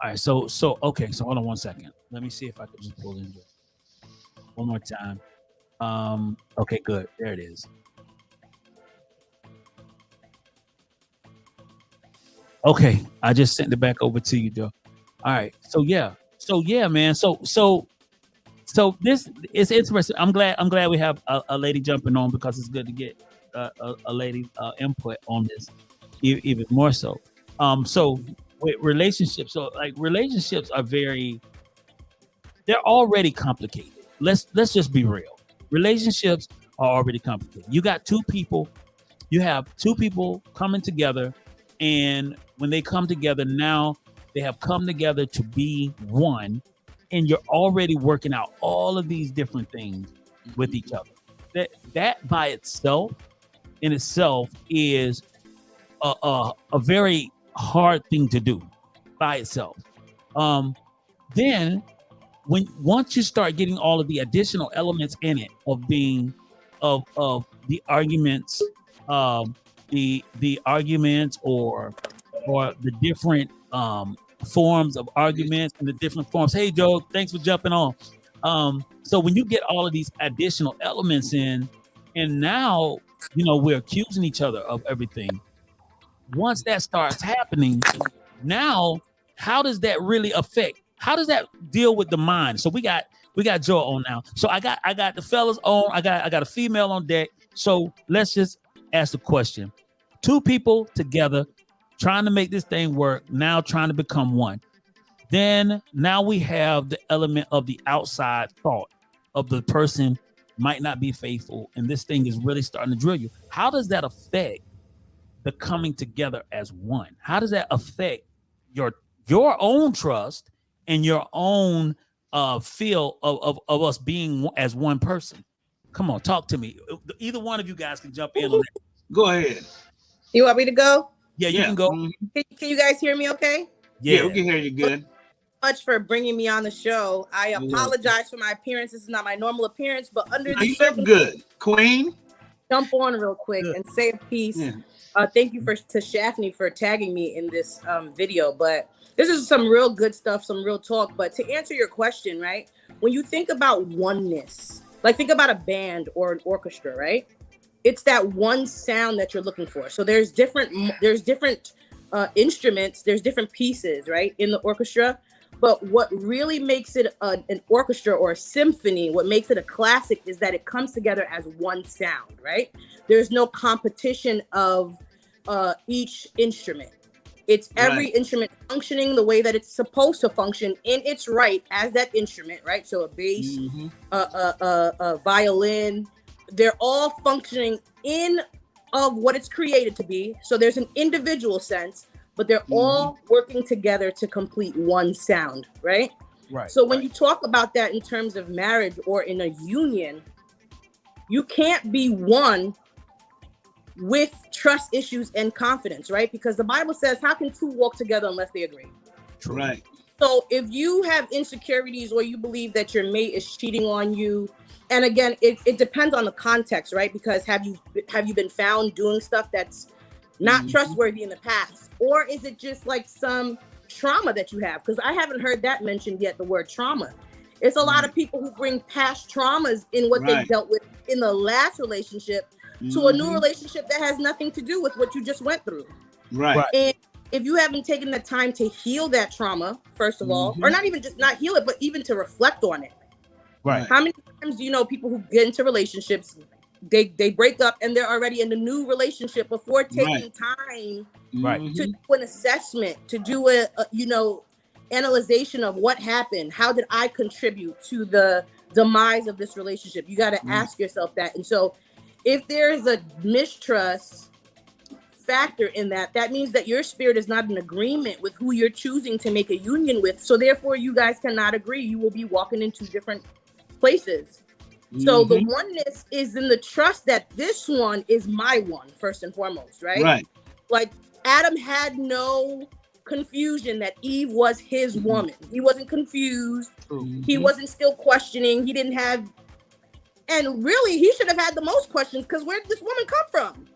All right, so okay, so hold on 1 second. Let me see if I can just pull in one more time. Okay, good. There it is. Okay, I just sent it back over to you, Joe. All right, so yeah, man. So this is interesting. I'm glad we have a lady jumping on because it's good to get a lady input on this even more so. So with relationships, so like relationships are they're already complicated. Let's just be real. Relationships are already complicated. You have two people coming together, and when they come together, now they have come together to be one, and you're already working out all of these different things with each other. That by itself is a very hard thing to do by itself. Then once you start getting all of the additional elements in it of being of the arguments, the arguments or the different forms of arguments and the different forms. Hey Joe, thanks for jumping on. So when you get all of these additional elements in, and now we're accusing each other of everything. Once that starts happening, now how does that really affect? How does that deal with the mind? So we got Joe on now. So I got the fellas on. I got a female on deck. So let's just ask the question: two people together trying to make this thing work, now trying to become one. Then now we have the element of the outside thought of the person might not be faithful, and this thing is really starting to drill you. How does that affect the coming together as one? How does that affect your own trust and your own feel of us being as one person? Come on, talk to me. Either one of you guys can jump in on that. Go ahead. You want me to go? Yeah, you can go. Can you guys hear me okay? Yeah, we can hear you good. Much for bringing me on the show. I apologize for my appearance. This is not my normal appearance, but under No, the you look good, Queen. jump on real quick and say a piece. Yeah. Thank you to Shafney for tagging me in this video. But this is some real good stuff, some real talk. But to answer your question, right? When you think about oneness, like think about a band or an orchestra, right? It's that one sound that you're looking for. So there's different instruments, there's different pieces, right, in the orchestra. But what really makes it an orchestra or a symphony, what makes it a classic, is that it comes together as one sound, right? There's no competition of each instrument. It's every instrument functioning the way that it's supposed to function in its right as that instrument, right? So a bass, a violin, they're all functioning in of what it's created to be. So there's an individual sense, but they're all working together to complete one sound, right? Right. So when you talk about that in terms of marriage or in a union, you can't be one with trust issues and confidence, right? Because the Bible says, how can two walk together unless they agree? True. Right. So if you have insecurities or you believe that your mate is cheating on you, and again, it depends on the context, right? Because have you been found doing stuff that's not trustworthy in the past? Or is it just like some trauma that you have? Because I haven't heard that mentioned yet, the word trauma. It's a lot of people who bring past traumas in what they dealt with in the last relationship to a new relationship that has nothing to do with what you just went through. Right. And if you haven't taken the time to heal that trauma, first of all, or not even just not heal it, but even to reflect on it. Right. How many times do you know people who get into relationships, they break up and they're already in a new relationship before taking time Right. to do an assessment, to do a analyzation of what happened. How did I contribute to the demise of this relationship? You got to ask yourself that. And so if there's a mistrust factor in that, that means that your spirit is not in agreement with who you're choosing to make a union with. So therefore you guys cannot agree. You will be walking in two different places. So the oneness is in the trust that this one is my one, first and foremost, right? Right. Like Adam had no confusion that Eve was his woman. He wasn't confused. He wasn't still questioning. He didn't have, and really he should have had the most questions, because where did this woman come from?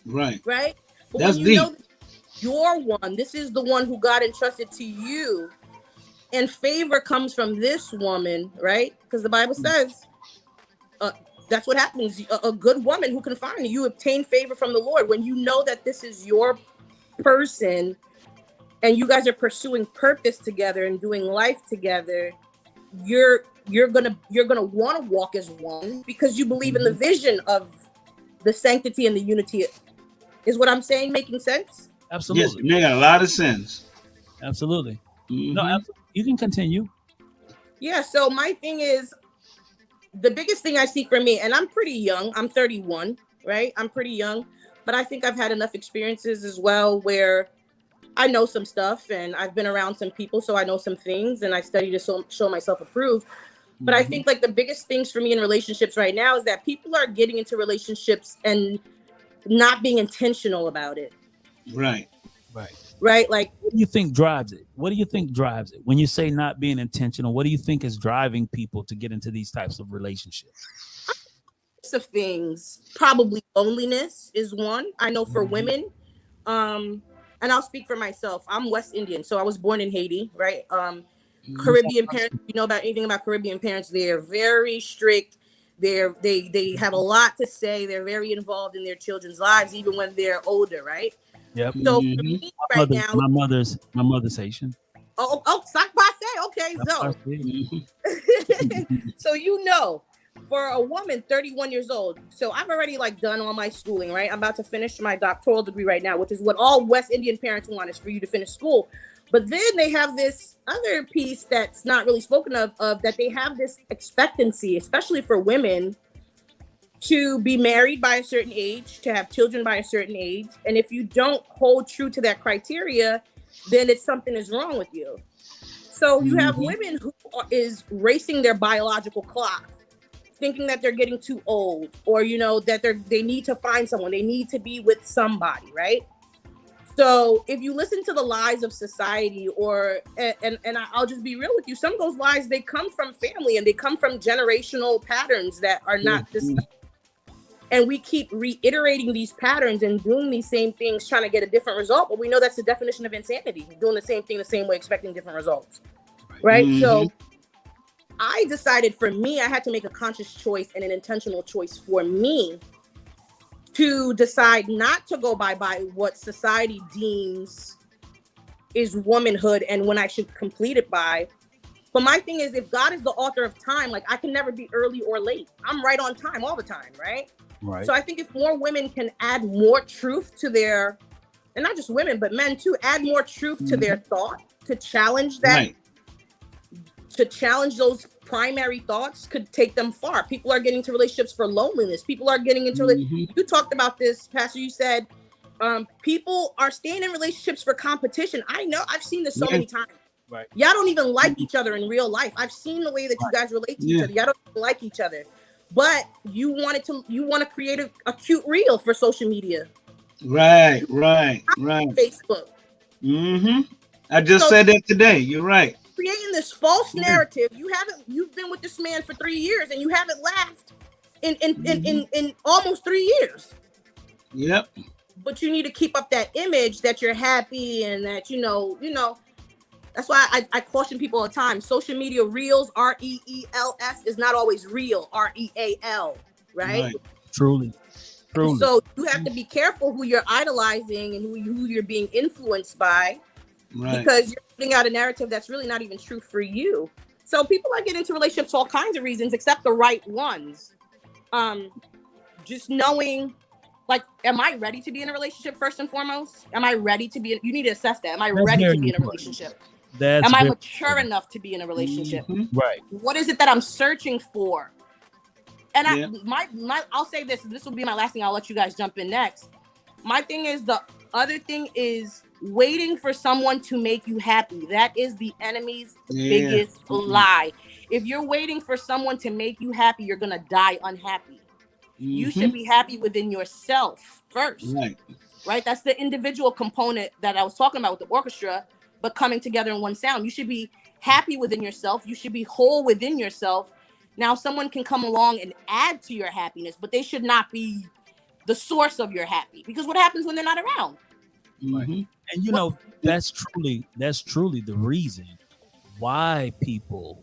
Right. Right? But That's when you know deep. that your one, this is the one who God entrusted to you, and favor comes from this woman, right? Because the Bible says that's what happens. A good woman who can find you, you obtain favor from the Lord. When you know that this is your person and you guys are pursuing purpose together and doing life together, you're gonna want to walk as one, because you believe in the vision of the sanctity and the unity. Is what I'm saying making sense? Absolutely. Yes, it made a lot of sense. Absolutely. No, absolutely. You can continue. Yeah. So my thing is, the biggest thing I see for me, and I'm pretty young. I'm 31, right? I'm pretty young, but I think I've had enough experiences as well where I know some stuff and I've been around some people, so I know some things and I study to show myself approved. But I think like the biggest things for me in relationships right now is that people are getting into relationships and not being intentional about it. Right. Right. Like, What do you think drives it? What do you think drives it? When you say not being intentional, what do you think is driving people to get into these types of relationships? of things, probably loneliness is one. I know for women, and I'll speak for myself. I'm West Indian, so I was born in Haiti, right? Caribbean parents, you know about anything about Caribbean parents, they're very strict. They have a lot to say. They're very involved in their children's lives, even when they're older, right? Yep. So for me right now, My mother's Haitian. sac passe, okay, so you know, for a woman 31 years old, so I've already like done all my schooling, right? I'm about to finish my doctoral degree right now, which is what all West Indian parents want, is for you to finish school. But then they have this other piece that's not really spoken of that they have this expectancy, especially for women, to be married by a certain age, to have children by a certain age. And if you don't hold true to that criteria, then it's something is wrong with you. So you have women who is racing their biological clock, thinking that they're getting too old, or, you know, that they need to find someone, they need to be with somebody, right? So if you listen to the lies of society, and I'll just be real with you, some of those lies, they come from family and they come from generational patterns that are not discussed. And we keep reiterating these patterns and doing these same things, trying to get a different result. But we know that's the definition of insanity, doing the same thing the same way, expecting different results. Right? So I decided for me, I had to make a conscious choice and an intentional choice for me to decide not to go by what society deems is womanhood and when I should complete it by. But my thing is, if God is the author of time, like, I can never be early or late. I'm right on time all the time, right? Right. So I think if more women can add more truth to their, and not just women, but men too, add more truth to their thought, to challenge that, to challenge those primary thoughts, could take them far. People are getting into relationships for loneliness. People are getting into, you talked about this, Pastor, you said, people are staying in relationships for competition. I know, I've seen this so many times. Right. Y'all don't even like each other in real life. I've seen the way that you guys relate to each other. Y'all don't even like each other, but you want to create a cute reel for social media. Right. Facebook. I just said that today. You're right. Creating this false narrative. You've been with this man for 3 years and you haven't laughed in almost 3 years. Yep. But you need to keep up that image that you're happy and that you know. That's why I caution people all the time. Social media reels, REELS, is not always real, REAL, right? Truly. So you have to be careful who you're idolizing and who you're being influenced by, because you're putting out a narrative that's really not even true for you. So people are getting into relationships for all kinds of reasons, except the right ones. Just knowing, like, am I ready to be in a relationship first and foremost? Am I ready to be? You need to assess that. Am I ready to be in a relationship? Am I mature enough to be in a relationship? Right. What is it that I'm searching for? And I'll say this. This will be my last thing. I'll let you guys jump in next. My thing is, the other thing is waiting for someone to make you happy. That is the enemy's biggest lie. If you're waiting for someone to make you happy, you're gonna die unhappy. You should be happy within yourself first. Right? That's the individual component that I was talking about with the orchestra, but coming together in one sound. You should be happy within yourself. You should be whole within yourself. Now, someone can come along and add to your happiness, but they should not be the source of your happy. Because what happens when they're not around? Right. And that's truly the reason why people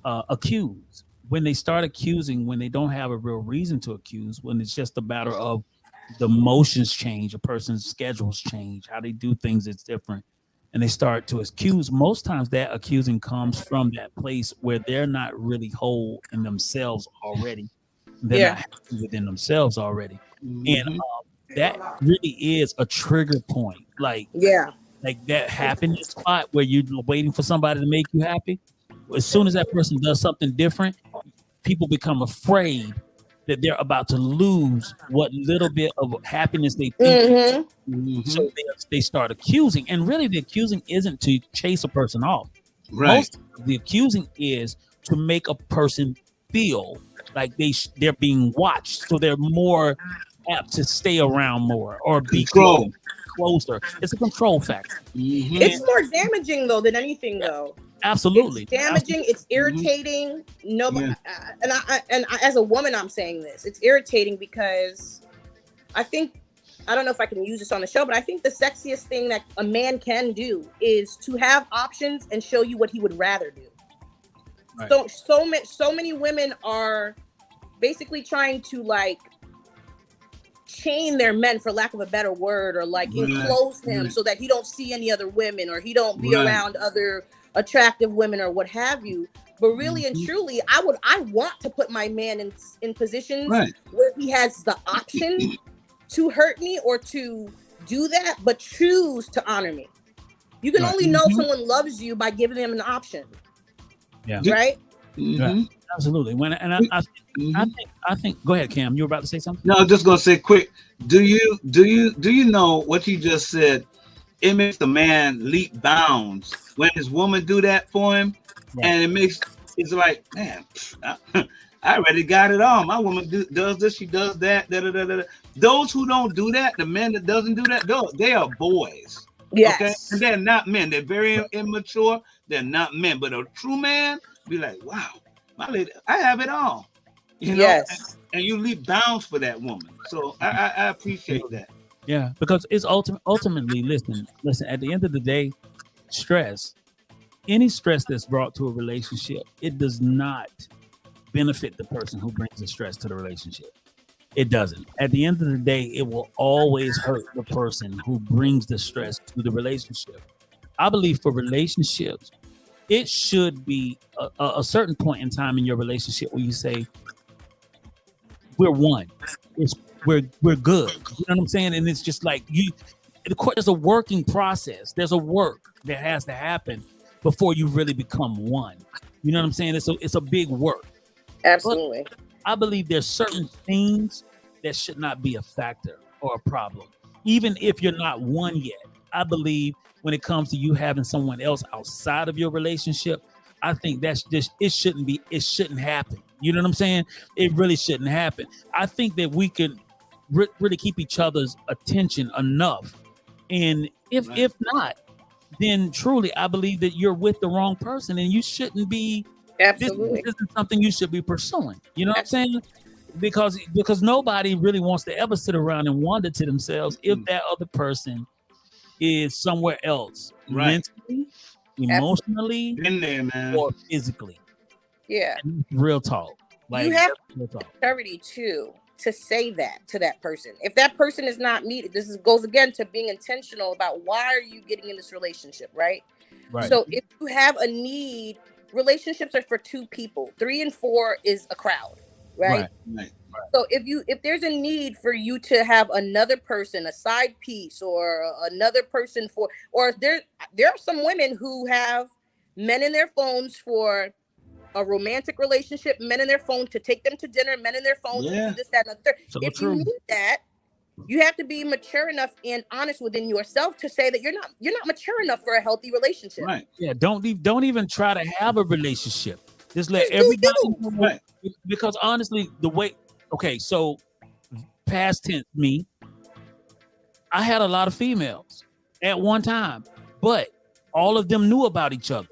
accuse. When they start accusing, when they don't have a real reason to accuse, when it's just a matter of the emotions change, a person's schedules change, how they do things is different, and they start to accuse. Most times that accusing comes from that place where they're not really whole in themselves already. They're not happy within themselves already. And that really is a trigger point. Like that happiness spot where you're waiting for somebody to make you happy. As soon as that person does something different, people become afraid that they're about to lose what little bit of happiness they think. So they start accusing, and really the accusing isn't to chase a person off. Most of the accusing is to make a person feel like they're being watched, so they're more apt to stay around more or be closer. It's a control factor. It's more damaging though than anything though. Absolutely. It's damaging. It's irritating. Nobody, and I, as a woman, I'm saying this. It's irritating because I don't know if I can use this on the show, but I think the sexiest thing that a man can do is to have options and show you what he would rather do. Right. So many women are basically trying to like chain their men, for lack of a better word, or like enclose him so that he don't see any other women or he don't be around other attractive women or what have you. But really and truly, I want to put my man in positions where he has the option to hurt me or to do that, but choose to honor me. You can only know someone loves you by giving them an option. Right? Yeah, absolutely. I think. Go ahead, Cam. You were about to say something? No, I'm just gonna say quick. Do you know what you just said? It makes the man leap bounds when his woman do that for him, and it's like, man, I already got it all. My woman does this, she does that. Those who don't do that, the man that doesn't do that, they are boys. Okay, and they're not men. They're very immature. They're not men. But a true man be like, wow, my lady, I have it all. You know, and you leave bounds for that woman. So I appreciate that. Yeah, because it's ultimately, listen, at the end of the day, any stress that's brought to a relationship, it does not benefit the person who brings the stress to the relationship. It doesn't. At the end of the day, it will always hurt the person who brings the stress to the relationship. I believe for relationships, it should be a certain point in time in your relationship where you say, we're one. We're good. You know what I'm saying? And it's just like there's a working process. There's a work that has to happen before you really become one. You know what I'm saying? It's a big work. Absolutely. But I believe there's certain things that should not be a factor or a problem. Even if you're not one yet, I believe when it comes to you having someone else outside of your relationship, I think that's just it shouldn't happen. You know what I'm saying? It really shouldn't happen. I think that we can really keep each other's attention enough, and if not, then truly I believe that you're with the wrong person, and you shouldn't be. Absolutely. This isn't something you should be pursuing. You know what I'm saying? Because nobody really wants to ever sit around and wonder to themselves if that other person is somewhere else, mentally, emotionally, in there, man, or physically. Yeah. And real talk. Like, you have maturity too to say that to that person. If that person is not meeting, goes again to being intentional about why are you getting in this relationship, right? So if you have a need, relationships are for two people. 3 and 4 is a crowd, right? So if there's a need for you to have another person, a side piece, or another person or there are some women who have men in their phones for a romantic relationship, men in their phone to take them to dinner, men in their phone to do this, that, and the third. So if true. you need that, you have to be mature enough and honest within yourself to say that you're not mature enough for a healthy relationship. Right. Yeah. Don't even try to have a relationship. Just let everybody know. Right. Because honestly, so past tense me, I had a lot of females at one time, but all of them knew about each other.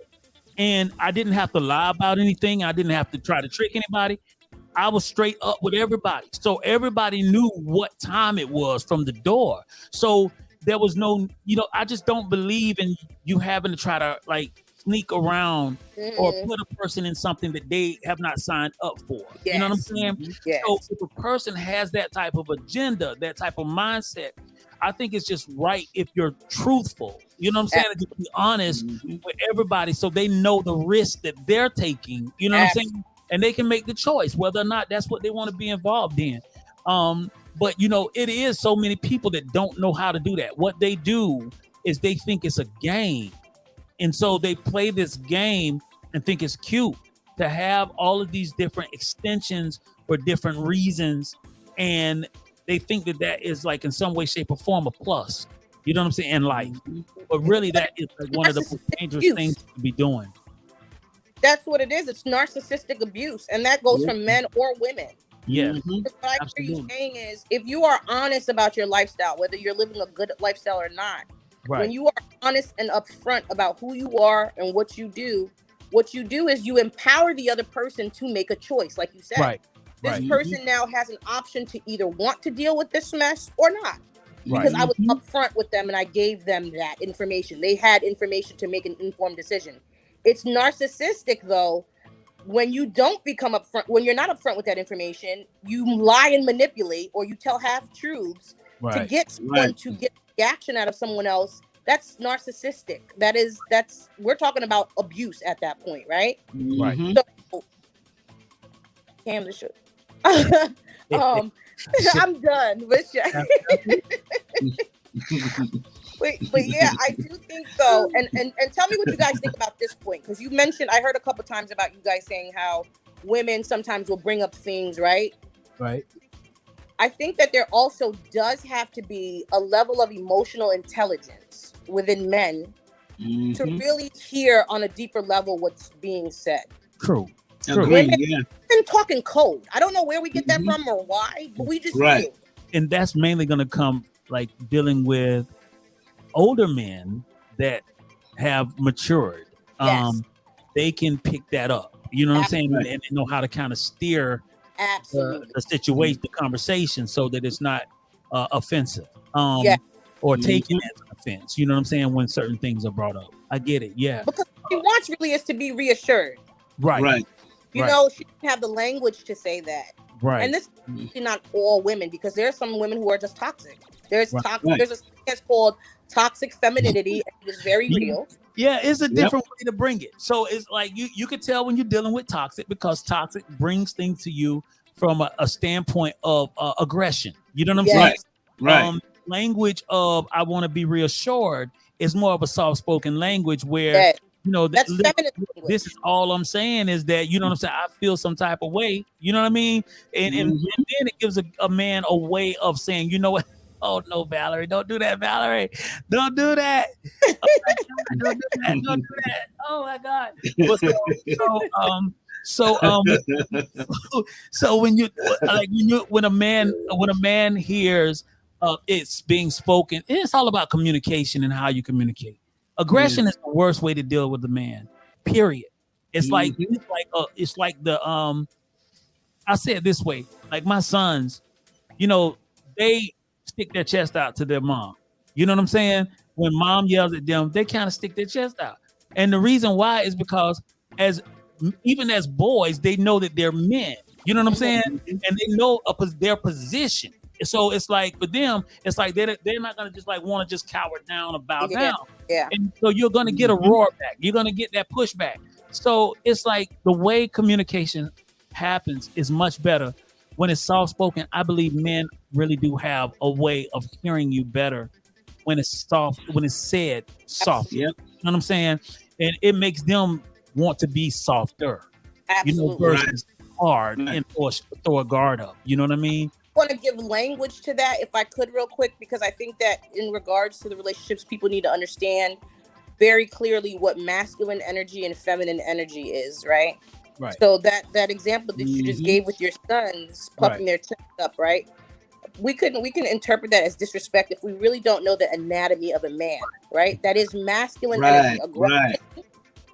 And I didn't have to lie about anything. I didn't have to try to trick anybody. I was straight up with everybody. So everybody knew what time it was from the door. So there was no, I just don't believe in you having to try to like sneak around or put a person in something that they have not signed up for. Yes. You know what I'm saying? Yes. So if a person has that type of agenda, that type of mindset, I think it's just right if you're truthful. You know what I'm saying? To be honest with everybody so they know the risk that they're taking. You know what I'm saying? And they can make the choice whether or not that's what they want to be involved in. But it is so many people that don't know how to do that. What they do is they think it's a game. And so they play this game and think it's cute to have all of these different extensions for different reasons. And they think that is like in some way, shape, or form a plus. You know what I'm saying? In life. But really that is like one of the most dangerous things to be doing. That's what it is. It's narcissistic abuse. And that goes from men or women. Yeah. What I hear you saying is if you are honest about your lifestyle, whether you're living a good lifestyle or not, when you are honest and upfront about who you are and what you do is you empower the other person to make a choice, like you said. This person now has an option to either want to deal with this mess or not. Because I was upfront with them and I gave them that information. They had information to make an informed decision. It's narcissistic, though, when you don't become upfront, when you're not upfront with that information, you lie and manipulate or you tell half-truths to get someone to get reaction out of someone else. That's narcissistic. We're talking about abuse at that point, right? Right. So, Cam the show. I'm done. But yeah, I do think so. And tell me what you guys think about this point, because you mentioned, I heard a couple times about you guys saying how women sometimes will bring up things, right? Right. I think that there also does have to be a level of emotional intelligence within men to really hear on a deeper level what's being said. True. Women talking code. I don't know where we get that from or why, but we just do. And that's mainly going to come like dealing with older men that have matured. They can pick that up. You know what I'm saying? And they know how to kind of steer the situation, the conversation, so that it's not offensive or taken as an offense. You know what I'm saying? When certain things are brought up. I get it. Yeah. Because what she wants really is to be reassured. Right. You know, she didn't have the language to say that. Right. And this is not all women, because there are some women who are just toxic. There's a thing that's called toxic femininity, and it's very real. Yeah, it's a different way to bring it. So it's like you can tell when you're dealing with toxic, because toxic brings things to you from a standpoint of aggression. You know what I'm saying? Right. Language of I want to be reassured is more of a soft-spoken language where that's this is all I'm saying is that, you know what I'm saying, I feel some type of way, you know what I mean? And then it gives a man a way of saying, you know what, Oh no, Valerie, don't do that, Valerie. Don't do that. Oh my God, don't do that. Don't do that. Oh my God. Well, so so when you like when a man hears it's being spoken, it's all about communication and how you communicate. Aggression is the worst way to deal with a man. Period. It's like the I say it this way, like my sons, you know, they stick their chest out to their mom. You know what I'm saying? When mom yells at them, they kind of stick their chest out. And the reason why is because as even as boys, they know that they're men. You know what I'm saying? And they know their position. So it's like for them, it's like they're not gonna just like want to just cower down or bow Yeah, down. yeah. And so you're gonna get a roar back. You're gonna get that pushback. So it's like the way communication happens is much better when it's soft spoken. I believe men really do have a way of hearing you better when it's soft, when it's said soft. Yep. You know what I'm saying? And it makes them want to be softer. Absolutely. You know, versus hard and throw a guard up. You know what I mean? I want to give language to that if I could real quick, because I think that in regards to the relationships, people need to understand very clearly what masculine energy and feminine energy is, right? Right. So that example that you just gave with your sons puffing their chest up, right? We can interpret that as disrespect if we really don't know the anatomy of a man, right? That is masculine energy. Aggression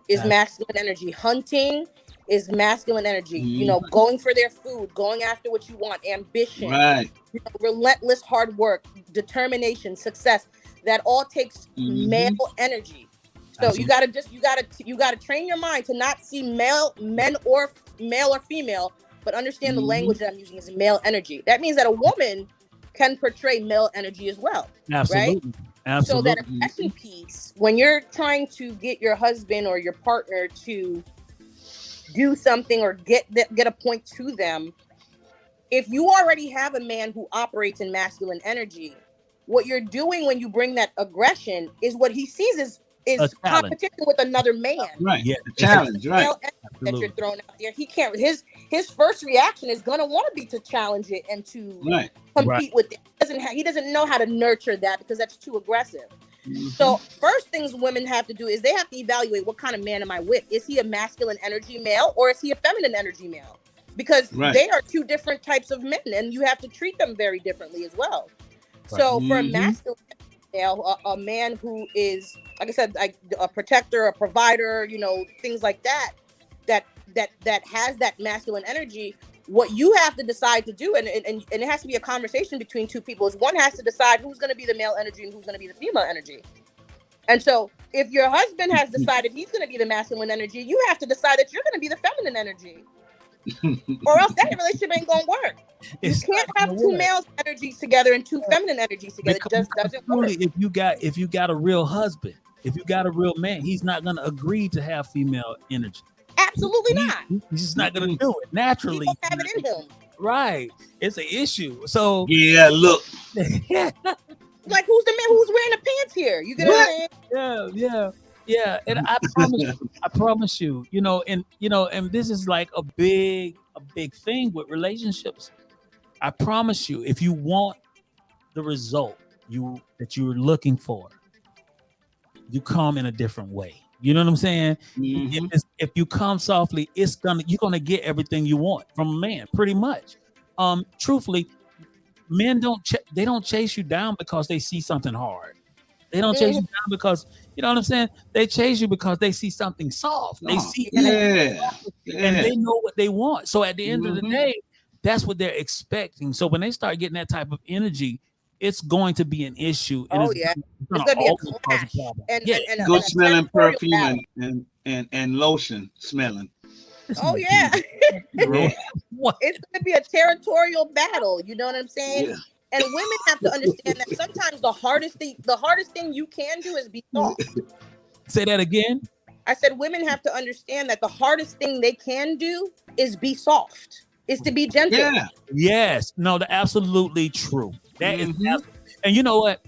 is masculine energy. Hunting is masculine energy. You know, going for their food, going after what you want, ambition, you know, relentless hard work, determination, success. That all takes male energy. So you gotta train your mind to not see men or male or female, but understand the language that I'm using is male energy. That means that a woman can portray male energy as well. Absolutely. Right? Absolutely. So that aggression piece, when you're trying to get your husband or your partner to do something or get a point to them, if you already have a man who operates in masculine energy, what you're doing when you bring that aggression is what he sees is competition with another man. Right. Yeah. Challenge. Right. That you're throwing out there. He can't. His first reaction is gonna want to be to challenge it and to compete with it. He doesn't know how to nurture that because that's too aggressive. So first things women have to do is they have to evaluate what kind of man am I with? Is he a masculine energy male or is he a feminine energy male? Because they are two different types of men and you have to treat them very differently as well. So for a masculine male, a man who is, like I said, like a protector, a provider, you know, things like that has that masculine energy. What you have to decide to do, and it has to be a conversation between two people, is one has to decide who's going to be the male energy and who's going to be the female energy. And so if your husband has decided he's going to be the masculine energy, you have to decide that you're going to be the feminine energy. Or else that relationship ain't going to work. You can't have two male energies together and two feminine energies together. It just doesn't work. If you got a real husband, if you got a real man, he's not going to agree to have female energy. Absolutely not. He's just not going to do it naturally. He don't have it in him. Right. It's an issue. So look. Like, who's the man who's wearing the pants here? You get what I'm saying? Yeah. And I promise you, and this is like a big thing with relationships. I promise you, if you want the result that you're looking for, you come in a different way. You know what I'm saying? If you come softly, you're gonna get everything you want from a man, pretty much. Truthfully, men don't chase you down because they see something hard. They don't chase you down because, you know what I'm saying? They chase you because they see something soft. They see and they know what they want. So at the end of the day, that's what they're expecting. So when they start getting that type of energy, it's going to be an issue. It's going to be a clash. And good smelling perfume and lotion smelling. Oh yeah. It's going to be a territorial battle. You know what I'm saying? Yeah. And women have to understand that sometimes the hardest thing you can do is be soft. Say that again. I said women have to understand that the hardest thing they can do is be soft. Is to be gentle. Yeah. Yes. No, that's absolutely true. That is, and you know what?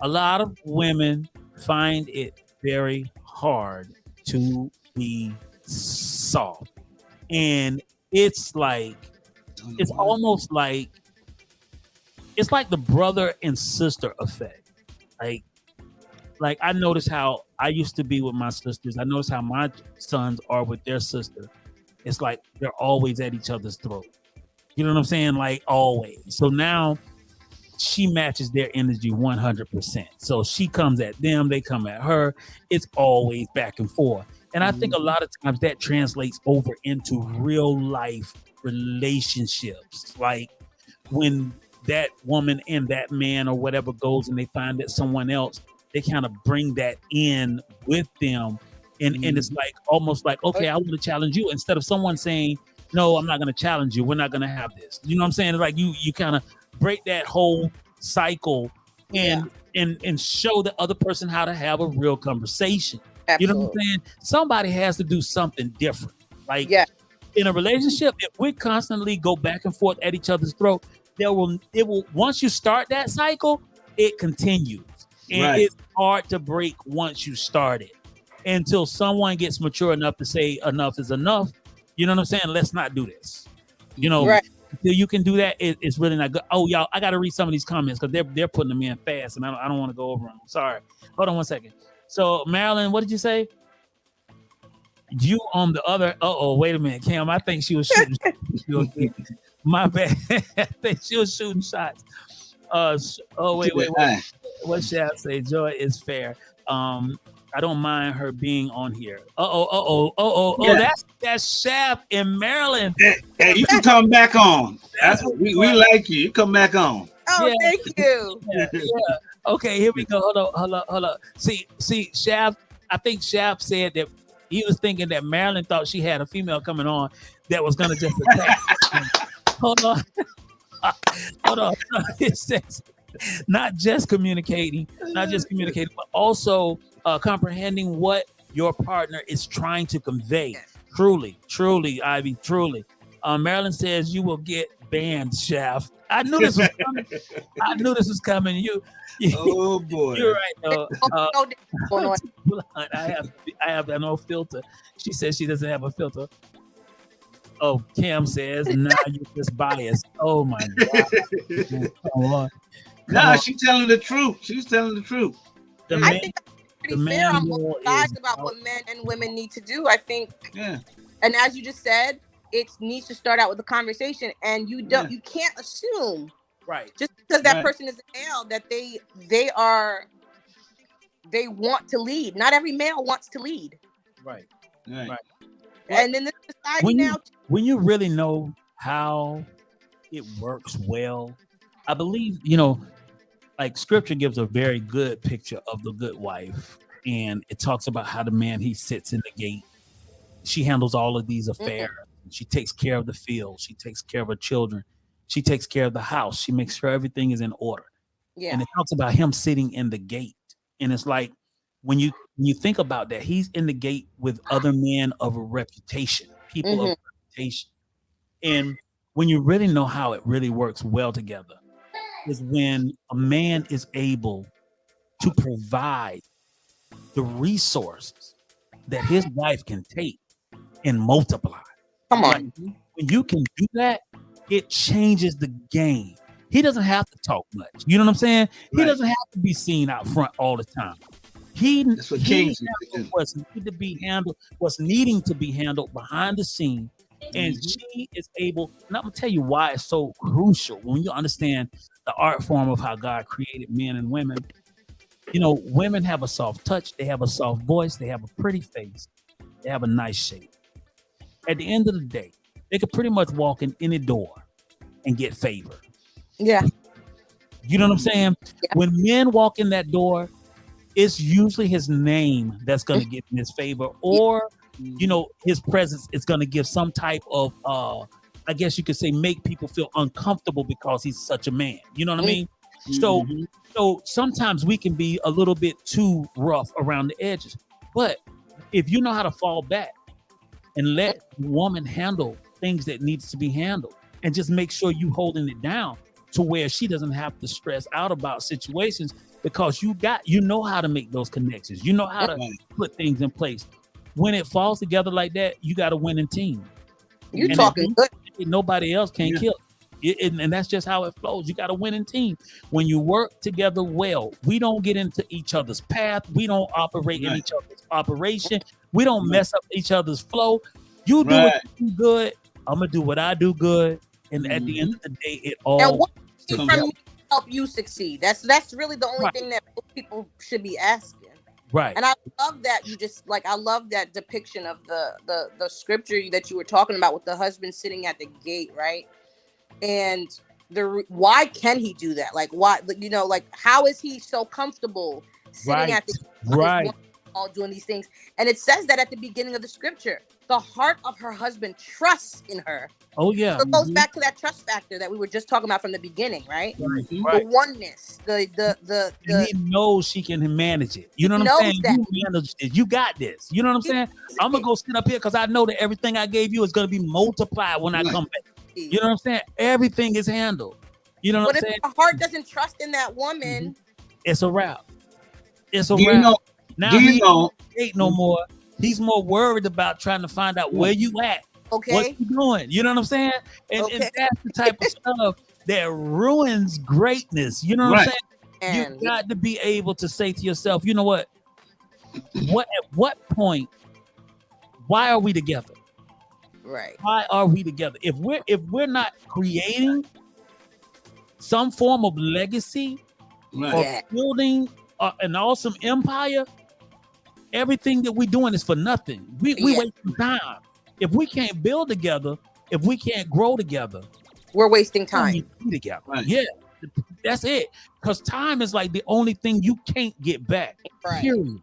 A lot of women find it very hard to be soft. And it's almost like it's like the brother and sister effect. Like I notice how I used to be with my sisters. I notice how my sons are with their sister. It's like they're always at each other's throat. You know what I'm saying? Like always. So now she matches their energy 100%. So she comes at them, they come at her. It's always back and forth. And I think a lot of times that translates over into real life relationships. Like when that woman and that man or whatever goes and they find that someone else, they kind of bring that in with them. And it's like almost like, okay, I want to challenge you, instead of someone saying, no, I'm not going to challenge you. We're not going to have this. You know what I'm saying? Like you kind of break that whole cycle and show the other person how to have a real conversation. Absolutely. You know what I'm saying? Somebody has to do something different. Like in a relationship, if we constantly go back and forth at each other's throat, it will once you start that cycle, it continues. And it's hard to break once you start it, until someone gets mature enough to say enough is enough. You know what I'm saying? Let's not do this. You know, until you can do that, it's really not good. Oh, y'all, I got to read some of these comments because they're putting them in fast, and I don't want to go over them. Sorry. Hold on one second. So, Marilyn, what did you say? You on the other? Wait a minute, Cam. I think she was shooting. My bad. I think she was shooting shots. Wait. What should I say? Joy is fair. I don't mind her being on here. That's Shaft in Maryland. Hey, you can come back on. We like you. You come back on. Oh, thank you. Yeah. Okay, here we go. Hold on. See, Shaft. I think Shaft said that he was thinking that Marilyn thought she had a female coming on that was gonna just attack. Hold on. It says not just communicating, but also comprehending what your partner is trying to convey. Truly, Ivy, truly. Marilyn says you will get banned, Shaft. I knew this was coming. You oh boy, you're right. I have no filter. She says she doesn't have a filter. Oh, Cam says now you're just biased. Oh my God. Come on. She's telling the truth. She's telling the truth. I think that's pretty fair on both sides about what men and women need to do. I think, and as you just said, it needs to start out with a conversation, and you can't assume, just because that person is a male, that they want to lead. Not every male wants to lead. Right. And then this society when you really know how it works well, I believe, like scripture gives a very good picture of the good wife, and it talks about how the man, he sits in the gate. She handles all of these affairs. She takes care of the field. She takes care of her children. She takes care of the house. She makes sure everything is in order. Yeah. And it talks about him sitting in the gate. And it's like, when you think about that, he's in the gate with other men of a reputation, people of reputation. And when you really know how it really works well together is when a man is able to provide the resources that his wife can take and multiply. Come on. Like, when you can do that, it changes the game. He doesn't have to talk much. You know what I'm saying? He doesn't have to be seen out front all the time. That's what kings do. What's needing to be handled behind the scene. And she is able, and I'm gonna tell you why it's so crucial when you understand the art form of how God created men and women. Women have a soft touch, they have a soft voice, they have a pretty face, they have a nice shape. At the end of the day, they could pretty much walk in any door and get favor. Yeah. You know what I'm saying? Yeah. When men walk in that door, it's usually his name that's going to get in his favor, or, his presence is going to give some type of, I guess you could say, make people feel uncomfortable because he's such a man. You know what I mean? So sometimes we can be a little bit too rough around the edges, but if you know how to fall back and let the woman handle things that needs to be handled, and just make sure you holding it down to where she doesn't have to stress out about situations, because you know how to make those connections. You know how to put things in place. When it falls together like that, you got a winning team. You talking good. Nobody else can kill. And that's just how it flows. You got a winning team. When you work together well, we don't get into each other's path. We don't operate in each other's operation. We don't mess up each other's flow. You do what you do good. I'm going to do what I do good. And at the end of the day, it all And what comes from together. you to help you succeed? That's really the only thing that people should be asking. Right. And I love that you just like, I love that depiction of the scripture that you were talking about with the husband sitting at the gate, right? And why can he do that? Like, why, you know, like, how is he so comfortable sitting at the gate all doing these things? And it says that at the beginning of the scripture, the heart of her husband trusts in her. Oh yeah. So it goes back to that trust factor that we were just talking about from the beginning, right? Right. The oneness, the and he knows she can manage it. You know what I'm saying? You manage it. You got this. You know what I'm saying? I'm gonna go sit up here because I know that everything I gave you is gonna be multiplied when I come back. You know what I'm saying? Everything is handled. You know what I'm saying? But if the heart doesn't trust in that woman, it's a wrap. It's a wrap. Now he ain't no more. He's more worried about trying to find out where you at. Okay. What you doing? You know what I'm saying? And that's the type of stuff that ruins greatness. You know what I'm saying? You got to be able to say to yourself, you know what? At what point? Why are we together? Right. Why are we together? If we're not creating some form of legacy or building an awesome empire, everything that we're doing is for nothing. We wasting time. If we can't build together, if we can't grow together, we're wasting time. Together. Right. Yeah, that's it. Because time is like the only thing you can't get back. Right. Period.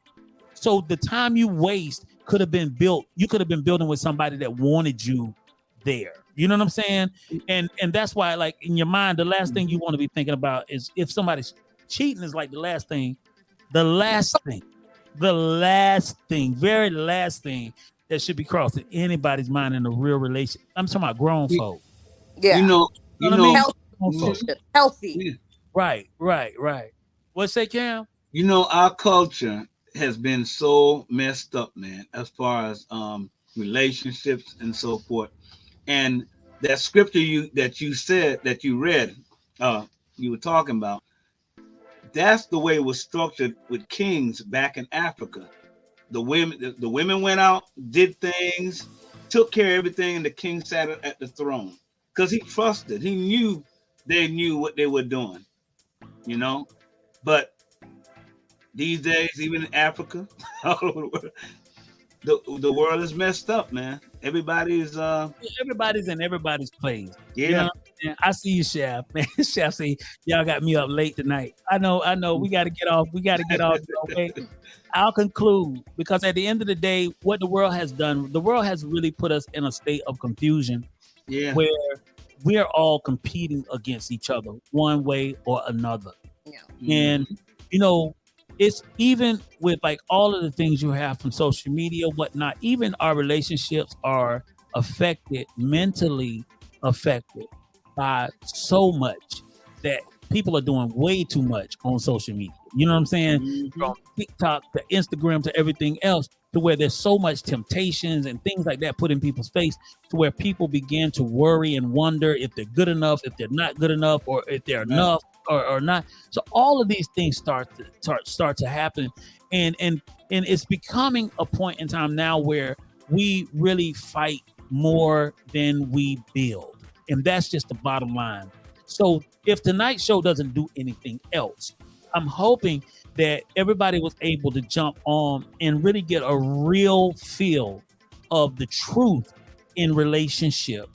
So the time you waste could have been built. You could have been building with somebody that wanted you there. You know what I'm saying? And that's why, like, in your mind, the last thing you want to be thinking about is if somebody's cheating is like the last thing, very last thing that should be crossing anybody's mind in a real relationship. I'm talking about grown folk. Yeah. You know, healthy. Right. What's that, Cam? You know, our culture has been so messed up, man, as far as relationships and so forth. And that scripture that you read, you were talking about, that's the way it was structured with kings back in Africa. The women went out, did things, took care of everything, and the king sat at the throne because he trusted. He knew they knew what they were doing, you know. But these days, even in Africa, the world is messed up, man. Everybody's in everybody's place. Yeah. You know? I see you, Chef. Man, Chef, see y'all got me up late tonight. I know. We got to get off. Okay. I'll conclude because at the end of the day, what the world has done, the world has really put us in a state of confusion. Yeah. Where we are all competing against each other one way or another. Yeah. And you know, it's even with like all of the things you have from social media, whatnot, even our relationships are mentally affected by so much that people are doing way too much on social media. You know what I'm saying? Mm-hmm. From TikTok to Instagram to everything else, to where there's so much temptations and things like that put in people's face, to where people begin to worry and wonder if they're good enough, if they're not good enough, or if they're enough or not. So all of these things start to happen, and it's becoming a point in time now where we really fight more than we build, and that's just the bottom line. So if tonight's show doesn't do anything else, I'm hoping that everybody was able to jump on and really get a real feel of the truth in relationship,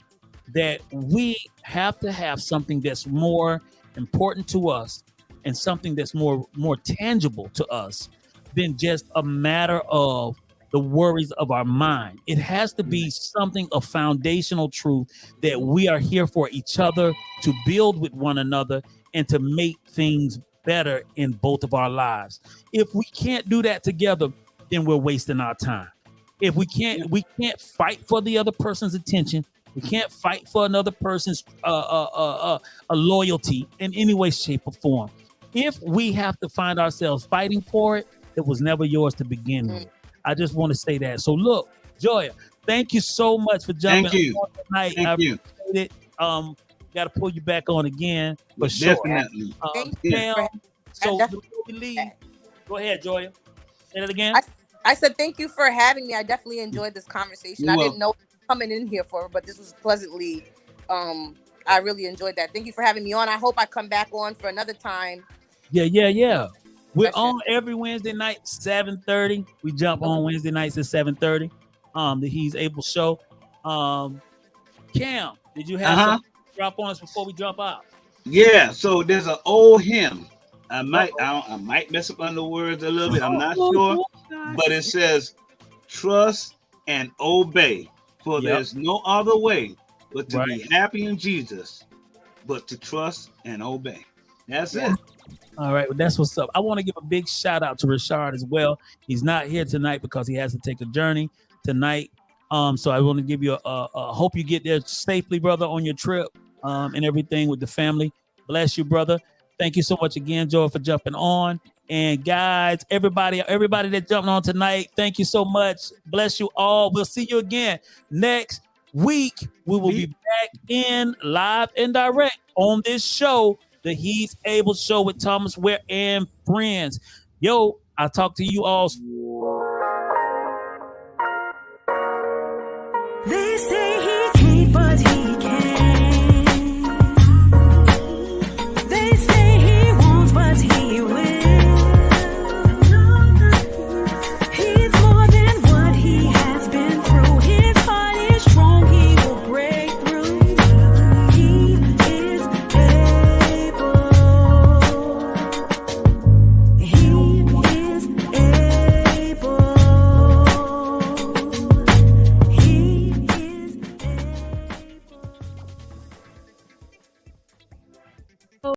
that we have to have something that's more important to us and something that's more tangible to us than just a matter of the worries of our mind. It has to be something of foundational truth that we are here for each other, to build with one another, and to make things better in both of our lives. If we can't do that together, then we're wasting our time. If we can't fight for the other person's attention. We can't fight for another person's a loyalty in any way, shape, or form. If we have to find ourselves fighting for it, it was never yours to begin with. I just want to say that. So look, Joya, thank you so much for jumping on tonight. Thank you. Appreciate it. Got to pull you back on again for sure. Definitely. Thank Yeah. you. So definitely- before we leave, go ahead, Joya. Say that again. I said thank you for having me. I definitely enjoyed this conversation. You're I didn't know what I was coming in here for, but this was pleasantly. I really enjoyed that. Thank you for having me on. I hope I come back on for another time. Yeah. We're That's on every Wednesday night, 7:30. We jump on Wednesday nights at 7:30. The He's Able show. Cam, did you have something to drop on us before we drop out? Yeah. So there's an old hymn. I might mess up on the words a little bit. I'm not sure, but it says, "Trust and obey, for there's no other way but to be happy in Jesus, but to trust and obey." That's it. All right, well, that's what's up. I want to give a big shout out to Rashard as well. He's not here tonight because he has to take a journey tonight. So I want to give you a hope you get there safely, brother, on your trip, and everything with the family. Bless you, brother. Thank you so much again, Joy, for jumping on. And guys, everybody that jumped on tonight, thank you so much. Bless you all. We'll see you again next week. We will be back in live and direct on this show, the He's Able show with Thomas Ware and Friends. Yo, I'll talk to you all